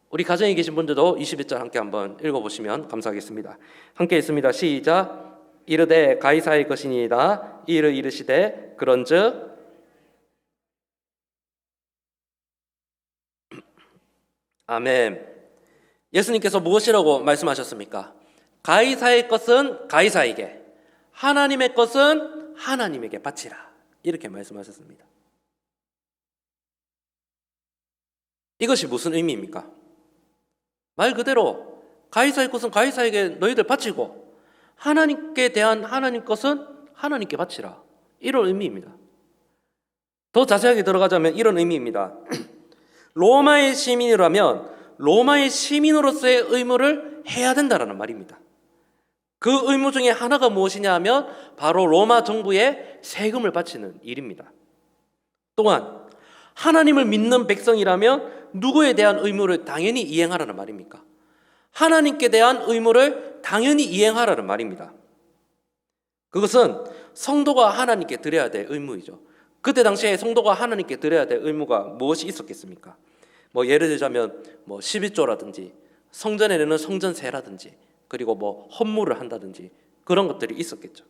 우리 가정에 계신 분들도 21절 함께 한번 읽어보시면 감사하겠습니다. 함께 읽습니다. 시작. 이르되 가이사의 것이니이다. 이를 이르시되 그런즉 아멘. 예수님께서 무엇이라고 말씀하셨습니까? 가이사의 것은 가이사에게, 하나님의 것은 하나님에게 바치라. 이렇게 말씀하셨습니다. 이것이 무슨 의미입니까? 말 그대로 가이사의 것은 가이사에게 너희들 바치고 하나님께 대한 하나님 것은 하나님께 바치라. 이런 의미입니다. 더 자세하게 들어가자면 이런 의미입니다. 로마의 시민이라면 로마의 시민으로서의 의무를 해야 된다는 말입니다. 그 의무 중에 하나가 무엇이냐 하면 바로 로마 정부에 세금을 바치는 일입니다. 또한 하나님을 믿는 백성이라면 누구에 대한 의무를 당연히 이행하라는 말입니까? 하나님께 대한 의무를 당연히 이행하라는 말입니다. 그것은 성도가 하나님께 드려야 될 의무이죠. 그때 당시에 성도가 하나님께 드려야 될 의무가 무엇이 있었겠습니까? 예를 들자면 11조라든지 성전에 내는 성전세라든지 그리고 헌물을 한다든지 그런 것들이 있었겠죠.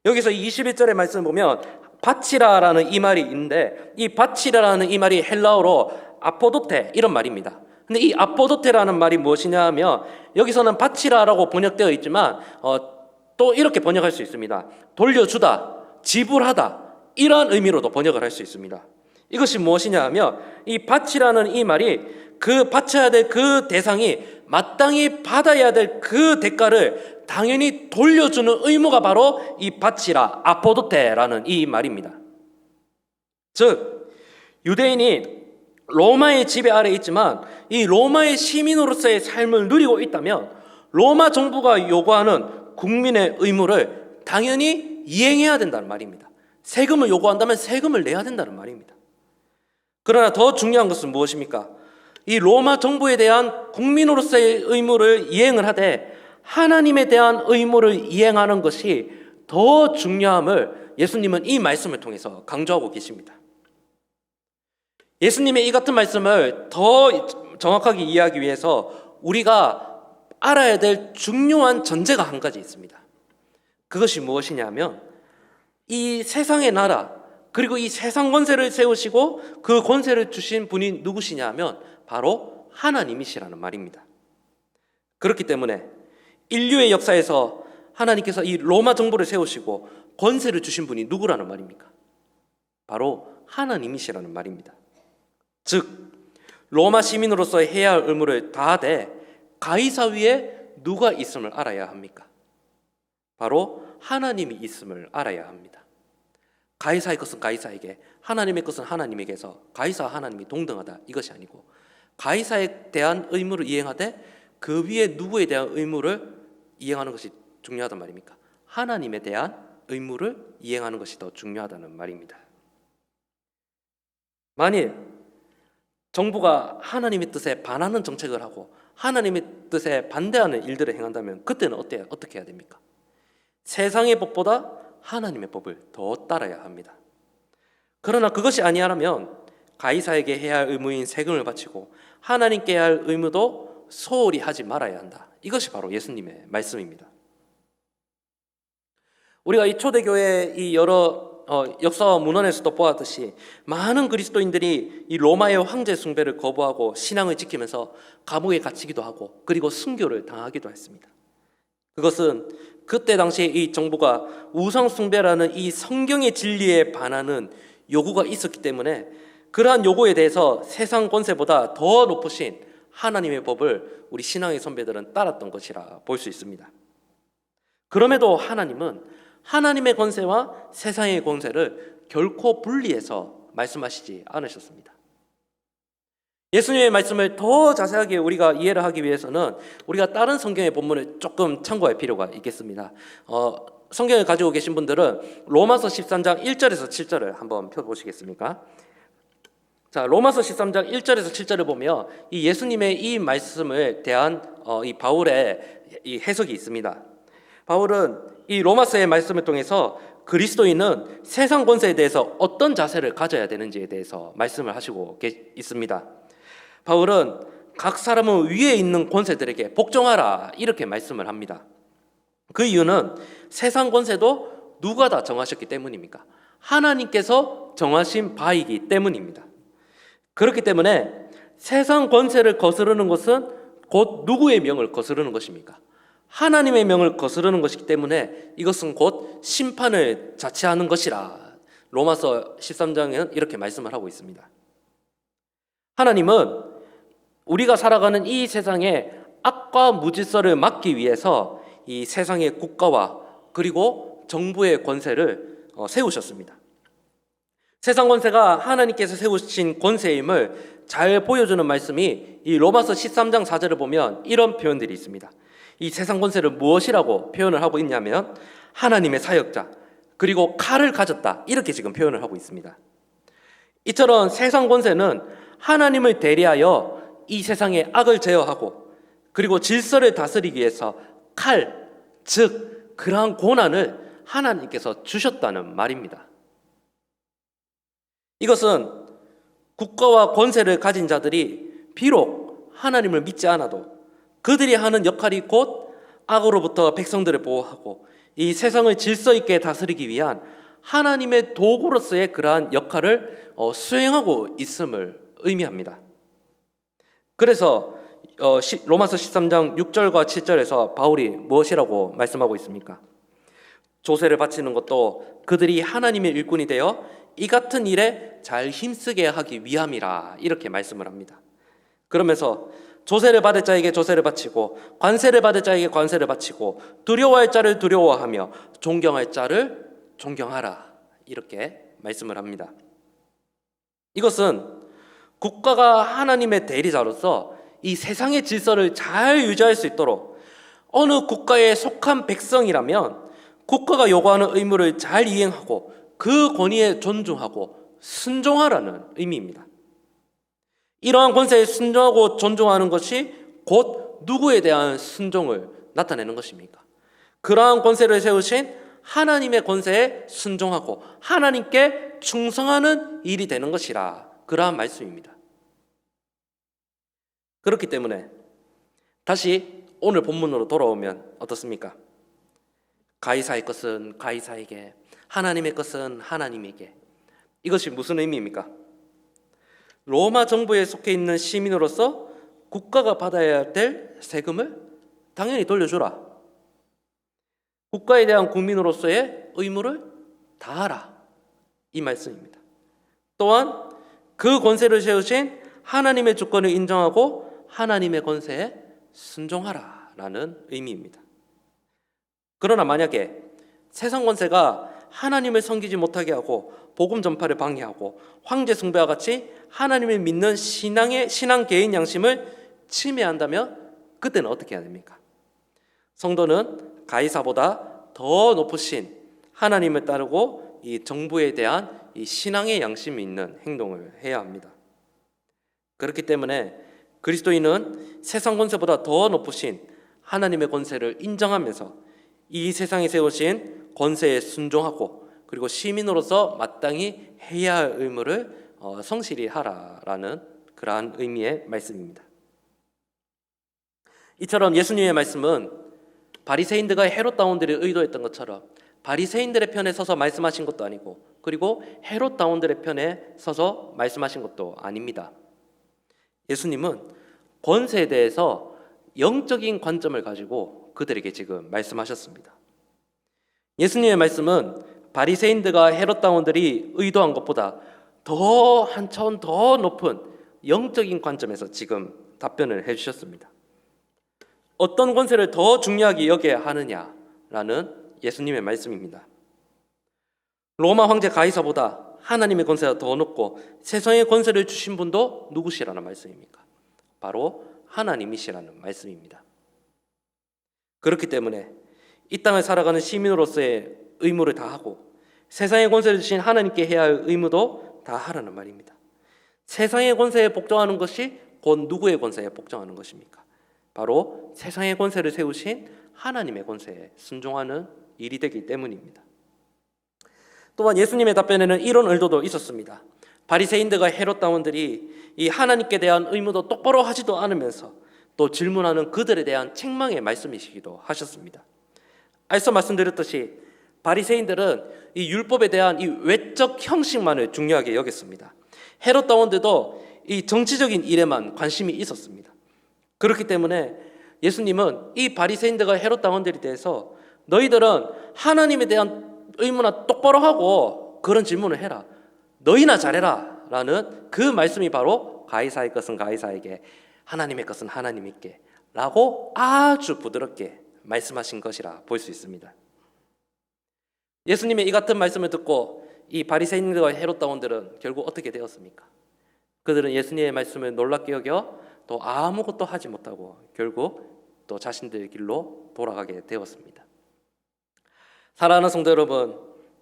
여기서 21절의 말씀을 보면 바치라라는 이 말이 있는데 이 바치라라는 이 말이 헬라어로 아포도테 이런 말입니다. 근데 이 아포도테라는 말이 무엇이냐 하면 여기서는 바치라라고 번역되어 있지만 또 이렇게 번역할 수 있습니다. 돌려주다, 지불하다 이러한 의미로도 번역을 할 수 있습니다. 이것이 무엇이냐 하면 이 바치라는 이 말이 그 바쳐야 될 그 대상이 마땅히 받아야 될 그 대가를 당연히 돌려주는 의무가 바로 이 바치라, 아포도테라는 이 말입니다. 즉 유대인이 로마의 지배 아래 있지만 이 로마의 시민으로서의 삶을 누리고 있다면 로마 정부가 요구하는 국민의 의무를 당연히 이행해야 된다는 말입니다. 세금을 요구한다면 세금을 내야 된다는 말입니다. 그러나 더 중요한 것은 무엇입니까? 이 로마 정부에 대한 국민으로서의 의무를 이행을 하되 하나님에 대한 의무를 이행하는 것이 더 중요함을 예수님은 이 말씀을 통해서 강조하고 계십니다. 예수님의 이 같은 말씀을 더 정확하게 이해하기 위해서 우리가 알아야 될 중요한 전제가 한 가지 있습니다. 그것이 무엇이냐면 이 세상의 나라 그리고 이 세상 권세를 세우시고 그 권세를 주신 분이 누구시냐면 바로 하나님이시라는 말입니다. 그렇기 때문에 인류의 역사에서 하나님께서 이 로마 정부를 세우시고 권세를 주신 분이 누구라는 말입니까? 바로 하나님이시라는 말입니다. 즉 로마 시민으로서 해야 할 의무를 다하되 가이사 위에 누가 있음을 알아야 합니까? 바로 하나님이 있음을 알아야 합니다. 가이사의 것은 가이사에게, 하나님의 것은 하나님에게서 가이사와 하나님이 동등하다 이것이 아니고 가이사에 대한 의무를 이행하되 그 위에 누구에 대한 의무를 이행하는 것이 중요하단 말입니까? 하나님에 대한 의무를 이행하는 것이 더 중요하다는 말입니다. 만일 정부가 하나님의 뜻에 반하는 정책을 하고 하나님의 뜻에 반대하는 일들을 행한다면 그때는 어떻게 해야 됩니까? 세상의 법보다 하나님의 법을 더 따라야 합니다. 그러나 그것이 아니라면 가이사에게 해야 할 의무인 세금을 바치고 하나님께 해야 할 의무도 소홀히 하지 말아야 한다. 이것이 바로 예수님의 말씀입니다. 우리가 이 초대교회의 이 여러 역사와 문헌에서도 보았듯이 많은 그리스도인들이 이 로마의 황제 숭배를 거부하고 신앙을 지키면서 감옥에 갇히기도 하고 그리고 순교를 당하기도 했습니다. 그것은 그때 당시에 이 정부가 우상 숭배라는 이 성경의 진리에 반하는 요구가 있었기 때문에 그러한 요구에 대해서 세상 권세보다 더 높으신 하나님의 법을 우리 신앙의 선배들은 따랐던 것이라 볼 수 있습니다. 그럼에도 하나님은 하나님의 권세와 세상의 권세를 결코 분리해서 말씀하시지 않으셨습니다. 예수님의 말씀을 더 자세하게 우리가 이해를 하기 위해서는 우리가 다른 성경의 본문을 조금 참고할 필요가 있겠습니다. 성경을 가지고 계신 분들은 로마서 13장 1절에서 7절을 한번 펴보시겠습니까? 자, 로마서 13장 1절에서 7절을 보면 이 예수님의 이 말씀을 대한 이 바울의 이 해석이 있습니다. 바울은 이 로마서의 말씀을 통해서 그리스도인은 세상 권세에 대해서 어떤 자세를 가져야 되는지에 대해서 말씀을 하시고 있습니다. 바울은 각 사람은 위에 있는 권세들에게 복종하라 이렇게 말씀을 합니다. 그 이유는 세상 권세도 누가 다 정하셨기 때문입니까? 하나님께서 정하신 바이기 때문입니다. 그렇기 때문에 세상 권세를 거스르는 것은 곧 누구의 명을 거스르는 것입니까? 하나님의 명을 거스르는 것이기 때문에 이것은 곧 심판을 자체하는 것이라 로마서 13장에는 이렇게 말씀을 하고 있습니다. 하나님은 우리가 살아가는 이 세상에 악과 무질서를 막기 위해서 이 세상의 국가와 그리고 정부의 권세를 세우셨습니다. 세상 권세가 하나님께서 세우신 권세임을 잘 보여주는 말씀이 이 로마서 13장 4절을 보면 이런 표현들이 있습니다. 이 세상 권세를 무엇이라고 표현을 하고 있냐면 하나님의 사역자 그리고 칼을 가졌다 이렇게 지금 표현을 하고 있습니다. 이처럼 세상 권세는 하나님을 대리하여 이 세상의 악을 제어하고 그리고 질서를 다스리기 위해서 칼, 즉 그러한 고난을 하나님께서 주셨다는 말입니다. 이것은 국가와 권세를 가진 자들이 비록 하나님을 믿지 않아도 그들이 하는 역할이 곧 악으로부터 백성들을 보호하고 이 세상을 질서 있게 다스리기 위한 하나님의 도구로서의 그러한 역할을 수행하고 있음을 의미합니다. 그래서 로마서 13장 6절과 7절에서 바울이 무엇이라고 말씀하고 있습니까? 조세를 바치는 것도 그들이 하나님의 일꾼이 되어 이 같은 일에 잘 힘쓰게 하기 위함이라 이렇게 말씀을 합니다. 그러면서 조세를 받을 자에게 조세를 바치고 관세를 받을 자에게 관세를 바치고 두려워할 자를 두려워하며 존경할 자를 존경하라 이렇게 말씀을 합니다. 이것은 국가가 하나님의 대리자로서 이 세상의 질서를 잘 유지할 수 있도록 어느 국가에 속한 백성이라면 국가가 요구하는 의무를 잘 이행하고 그 권위에 존중하고 순종하라는 의미입니다. 이러한 권세에 순종하고 존중하는 것이 곧 누구에 대한 순종을 나타내는 것입니까? 그러한 권세를 세우신 하나님의 권세에 순종하고 하나님께 충성하는 일이 되는 것이라, 그러한 말씀입니다. 그렇기 때문에 다시 오늘 본문으로 돌아오면 어떻습니까? 가이사의 것은 가이사에게, 하나님의 것은 하나님에게. 이것이 무슨 의미입니까? 로마 정부에 속해 있는 시민으로서 국가가 받아야 될 세금을 당연히 돌려주라. 국가에 대한 국민으로서의 의무를 다하라. 이 말씀입니다. 또한 그 권세를 세우신 하나님의 주권을 인정하고 하나님의 권세에 순종하라라는 의미입니다. 그러나 만약에 세상 권세가 하나님을 섬기지 못하게 하고 복음 전파를 방해하고 황제 숭배와 같이 하나님을 믿는 신앙 개인 양심을 침해한다면 그때는 어떻게 해야 됩니까? 성도는 가이사보다 더 높으신 하나님을 따르고 이 정부에 대한 이 신앙의 양심이 있는 행동을 해야 합니다. 그렇기 때문에 그리스도인은 세상 권세보다 더 높으신 하나님의 권세를 인정하면서 이 세상에 세우신 권세에 순종하고 그리고 시민으로서 마땅히 해야 할 의무를 성실히 하라라는 그러한 의미의 말씀입니다. 이처럼 예수님의 말씀은 바리새인들과 헤롯다운들이 의도했던 것처럼 바리새인들의 편에 서서 말씀하신 것도 아니고 그리고 헤롯다운들의 편에 서서 말씀하신 것도 아닙니다. 예수님은 권세에 대해서 영적인 관점을 가지고 그들에게 지금 말씀하셨습니다. 예수님의 말씀은 바리새인들과 헤롯다운들이 의도한 것보다 더 한 차원 더 높은 영적인 관점에서 지금 답변을 해주셨습니다. 어떤 권세를 더 중요하게 여겨야 하느냐라는 예수님의 말씀입니다. 로마 황제 가이사보다 하나님의 권세가 더 높고 세상의 권세를 주신 분도 누구시라는 말씀입니까? 바로 하나님이시라는 말씀입니다. 그렇기 때문에 이 땅을 살아가는 시민으로서의 의무를 다하고 세상의 권세를 주신 하나님께 해야 할 의무도 다하라는 말입니다. 세상의 권세에 복종하는 것이 곧 누구의 권세에 복종하는 것입니까? 바로 세상의 권세를 세우신 하나님의 권세에 순종하는 일이 되기 때문입니다. 또한 예수님의 답변에는 이런 의도도 있었습니다. 바리새인들과 헤롯다운들이 이 하나님께 대한 의무도 똑바로 하지도 않으면서 또 질문하는 그들에 대한 책망의 말씀이시기도 하셨습니다. 앞서 말씀드렸듯이 바리새인들은 이 율법에 대한 이 외적 형식만을 중요하게 여겼습니다. 헤롯다운들도 이 정치적인 일에만 관심이 있었습니다. 그렇기 때문에 예수님은 이 바리새인들과 헤롯다운들에 대해서 너희들은 하나님에 대한 의무나 똑바로 하고 그런 질문을 해라. 너희나 잘해라. 라는 그 말씀이 바로 가이사의 것은 가이사에게 하나님의 것은 하나님께 라고 아주 부드럽게 말씀하신 것이라 볼 수 있습니다. 예수님의 이 같은 말씀을 듣고 이 바리새인들과 헤롯다운들은 결국 어떻게 되었습니까? 그들은 예수님의 말씀을 놀랍게 여겨 또 아무것도 하지 못하고 결국 또 자신들의 길로 돌아가게 되었습니다. 사랑하는 성도 여러분,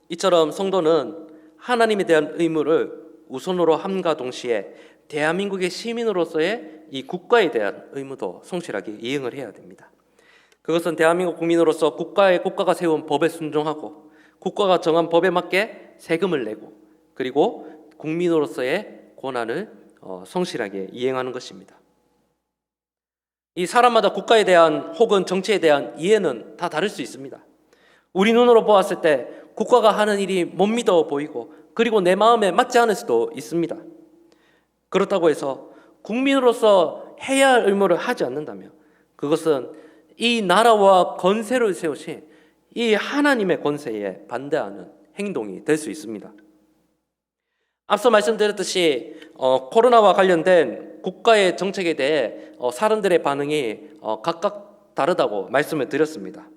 이처럼 성도는 하나님에 대한 의무를 우선으로 함과 동시에 대한민국의 시민으로서의 이 국가에 대한 의무도 성실하게 이행을 해야 됩니다. 그것은 대한민국 국민으로서 국가가 세운 법에 순종하고 국가가 정한 법에 맞게 세금을 내고 그리고 국민으로서의 권한을 성실하게 이행하는 것입니다. 이 사람마다 국가에 대한 혹은 정치에 대한 이해는 다 다를 수 있습니다. 우리 눈으로 보았을 때 국가가 하는 일이 못 믿어 보이고 그리고 내 마음에 맞지 않을 수도 있습니다. 그렇다고 해서 국민으로서 해야 할 의무를 하지 않는다면 그것은 이 나라와 권세를 세우신 이 하나님의 권세에 반대하는 행동이 될 수 있습니다. 앞서 말씀드렸듯이 코로나와 관련된 국가의 정책에 대해 사람들의 반응이 각각 다르다고 말씀을 드렸습니다.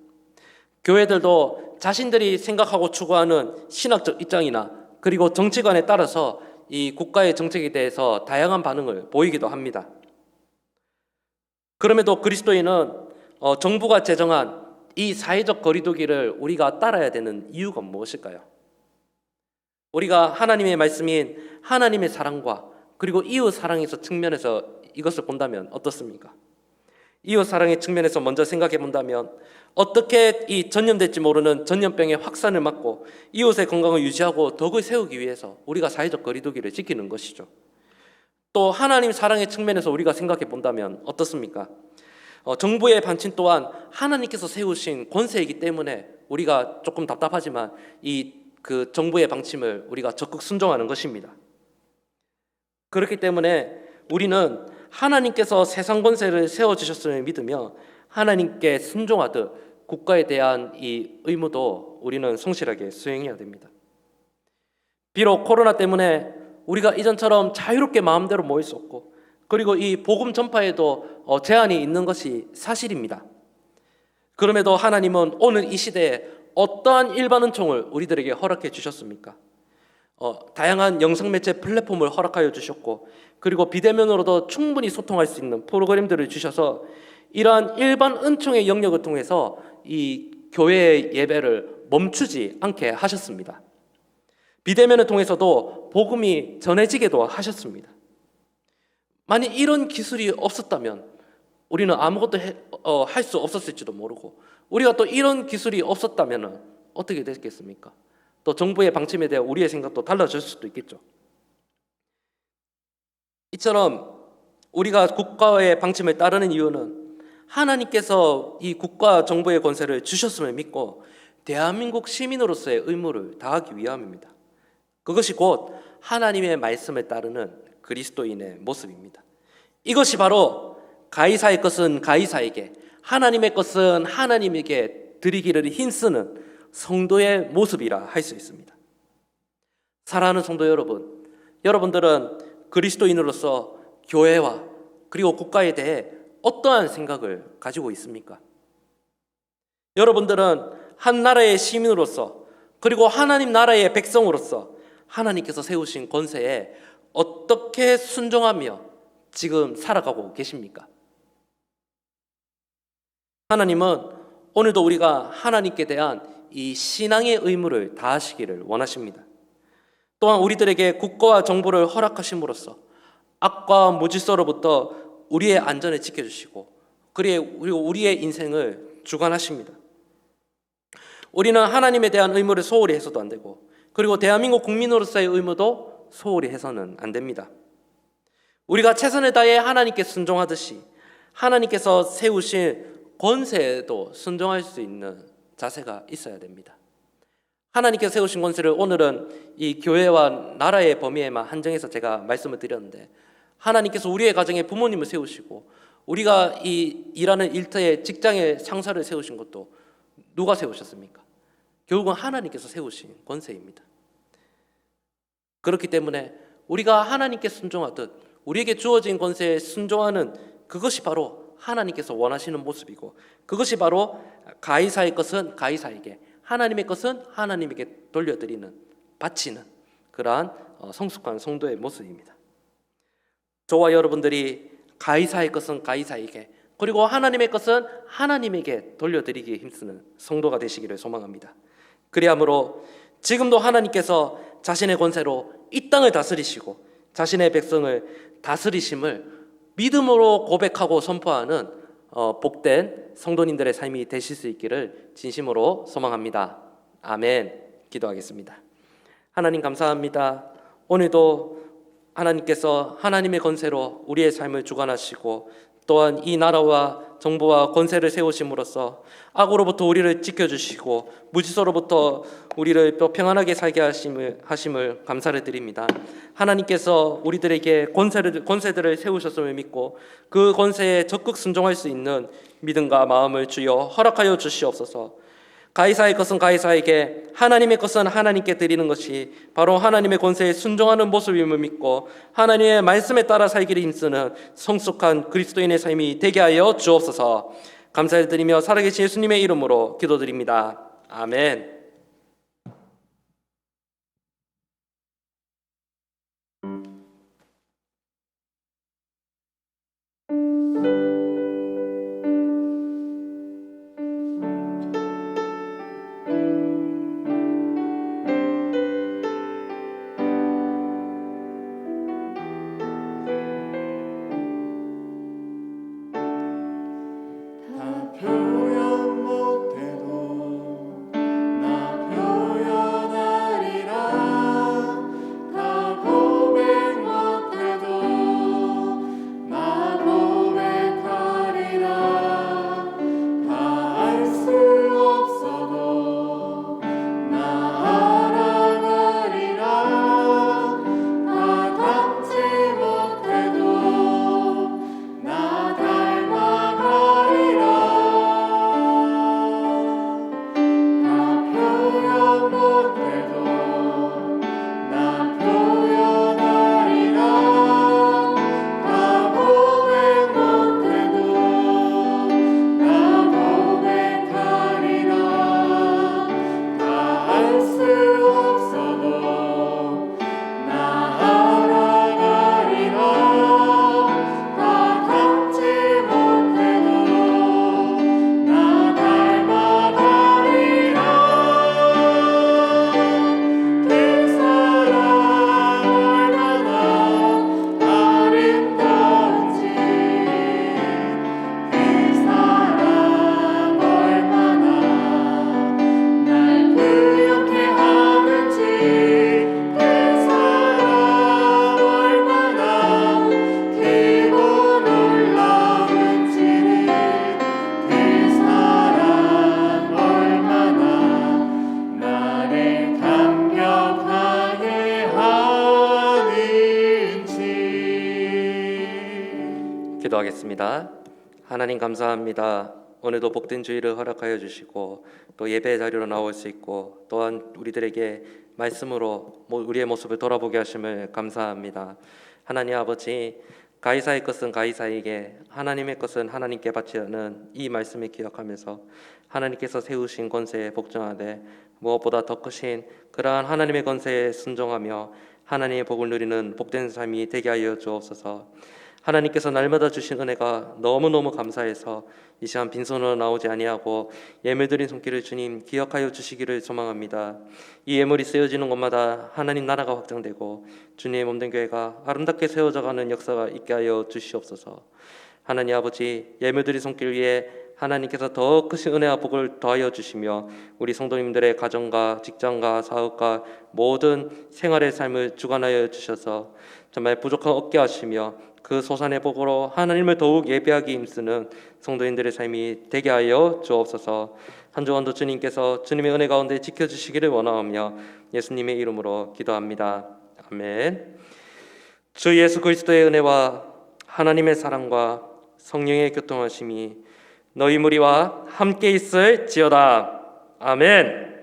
교회들도 자신들이 생각하고 추구하는 신학적 입장이나 그리고 정치관에 따라서 이 국가의 정책에 대해서 다양한 반응을 보이기도 합니다. 그럼에도 그리스도인은 정부가 제정한 이 사회적 거리두기를 우리가 따라야 되는 이유가 무엇일까요? 우리가 하나님의 말씀인 하나님의 사랑과 그리고 이웃 사랑에서 측면에서 이것을 본다면 어떻습니까? 이웃 사랑의 측면에서 먼저 생각해 본다면 어떻게 이 전염될지 모르는 전염병의 확산을 막고 이웃의 건강을 유지하고 덕을 세우기 위해서 우리가 사회적 거리두기를 지키는 것이죠. 또 하나님 사랑의 측면에서 우리가 생각해 본다면 어떻습니까? 정부의 반칙 또한 하나님께서 세우신 권세이기 때문에 우리가 조금 답답하지만 그 정부의 방침을 우리가 적극 순종하는 것입니다. 그렇기 때문에 우리는 하나님께서 세상 권세를 세워주셨음을 믿으며 하나님께 순종하듯 국가에 대한 이 의무도 우리는 성실하게 수행해야 됩니다. 비록 코로나 때문에 우리가 이전처럼 자유롭게 마음대로 모일 수 없고 그리고 이 복음 전파에도 제한이 있는 것이 사실입니다. 그럼에도 하나님은 오늘 이 시대에 어떠한 일반 은총을 우리들에게 허락해 주셨습니까? 다양한 영상매체 플랫폼을 허락하여 주셨고 그리고 비대면으로도 충분히 소통할 수 있는 프로그램들을 주셔서 이러한 일반 은총의 영역을 통해서 이 교회의 예배를 멈추지 않게 하셨습니다. 비대면을 통해서도 복음이 전해지게도 하셨습니다. 만약 이런 기술이 없었다면 우리는 아무것도 할 수 없었을지도 모르고 우리가 또 이런 기술이 없었다면 어떻게 됐겠습니까? 또 정부의 방침에 대한 우리의 생각도 달라질 수도 있겠죠. 이처럼 우리가 국가의 방침을 따르는 이유는 하나님께서 이 국가 정부의 권세를 주셨음을 믿고 대한민국 시민으로서의 의무를 다하기 위함입니다. 그것이 곧 하나님의 말씀을 따르는 그리스도인의 모습입니다. 이것이 바로 가이사의 것은 가이사에게, 하나님의 것은 하나님에게 드리기를 힘쓰는 성도의 모습이라 할 수 있습니다. 사랑하는 성도 여러분, 여러분들은 그리스도인으로서 교회와 그리고 국가에 대해 어떠한 생각을 가지고 있습니까? 여러분들은 한 나라의 시민으로서 그리고 하나님 나라의 백성으로서 하나님께서 세우신 권세에 어떻게 순종하며 지금 살아가고 계십니까? 하나님은 오늘도 우리가 하나님께 대한 이 신앙의 의무를 다하시기를 원하십니다. 또한 우리들에게 국가와 정부를 허락하심으로써 악과 무질서로부터 우리의 안전을 지켜주시고 그리고 우리의 인생을 주관하십니다. 우리는 하나님에 대한 의무를 소홀히 해서도 안 되고 그리고 대한민국 국민으로서의 의무도 소홀히 해서는 안 됩니다. 우리가 최선을 다해 하나님께 순종하듯이 하나님께서 세우신 권세에도 순종할 수 있는 자세가 있어야 됩니다. 하나님께서 세우신 권세를 오늘은 이 교회와 나라의 범위에만 한정해서 제가 말씀을 드렸는데 하나님께서 우리의 가정에 부모님을 세우시고 우리가 이 일하는 일터에 직장에 상사를 세우신 것도 누가 세우셨습니까? 결국은 하나님께서 세우신 권세입니다. 그렇기 때문에 우리가 하나님께 순종하듯 우리에게 주어진 권세에 순종하는 그것이 바로 하나님께서 원하시는 모습이고 그것이 바로 가이사의 것은 가이사에게 하나님의 것은 하나님에게 돌려드리는 바치는 그러한 성숙한 성도의 모습입니다. 저와 여러분들이 가이사의 것은 가이사에게 그리고 하나님의 것은 하나님에게 돌려드리기에 힘쓰는 성도가 되시기를 소망합니다. 그리하므로 지금도 하나님께서 자신의 권세로 이 땅을 다스리시고 자신의 백성을 다스리심을 믿음으로 고백하고 선포하는 복된 성도님들의 삶이 되실 수 있기를 진심으로 소망합니다. 아멘. 기도하겠습니다. 하나님 감사합니다. 오늘도 하나님께서 하나님의 권세로 우리의 삶을 주관하시고 또한 이 나라와 정부와 권세를 세우심으로써 악으로부터 우리를 지켜주시고 무질서로부터 우리를 평안하게 살게 하심을 감사를 드립니다. 하나님께서 우리들에게 권세들을 세우셨음을 믿고 그 권세에 적극 순종할 수 있는 믿음과 마음을 주여 허락하여 주시옵소서. 가이사의 것은 가이사에게 하나님의 것은 하나님께 드리는 것이 바로 하나님의 권세에 순종하는 모습임을 믿고 하나님의 말씀에 따라 살기를 힘쓰는 성숙한 그리스도인의 삶이 되게 하여 주옵소서. 감사드리며 살아계신 예수님의 이름으로 기도드립니다. 아멘. 기도하겠습니다. 하나님 감사합니다. 오늘도 복된 주일을 허락하여 주시고 또 예배 자리로 나올 수 있고 또한 우리들에게 말씀으로 우리의 모습을 돌아보게 하심을 감사합니다. 하나님 아버지, 가이사의 것은 가이사에게, 하나님의 것은 하나님께 바치라는 이 말씀을 기억하면서 하나님께서 세우신 권세에 복종하되 무엇보다 더 크신 그러한 하나님의 권세에 순종하며 하나님의 복을 누리는 복된 삶이 되게 하여 주옵소서. 하나님께서 날마다 주신 은혜가 너무너무 감사해서 이 시간 빈손으로 나오지 아니하고 예물드린 손길을 주님 기억하여 주시기를 소망합니다. 이 예물이 쓰여지는 곳마다 하나님 나라가 확장되고 주님의 몸된 교회가 아름답게 세워져가는 역사가 있게 하여 주시옵소서. 하나님 아버지, 예물드린 손길 위에 하나님께서 더 크신 은혜와 복을 더하여 주시며 우리 성도님들의 가정과 직장과 사업과 모든 생활의 삶을 주관하여 주셔서 정말 부족한 없게 하시며 그 소산의 복으로 하나님을 더욱 예배하기 힘쓰는 성도인들의 삶이 되게 하여 주옵소서. 한 주간도 주님께서 주님의 은혜 가운데 지켜주시기를 원하오며 예수님의 이름으로 기도합니다. 아멘. 주 예수 그리스도의 은혜와 하나님의 사랑과 성령의 교통하심이 너희 무리와 함께 있을지어다. 아멘.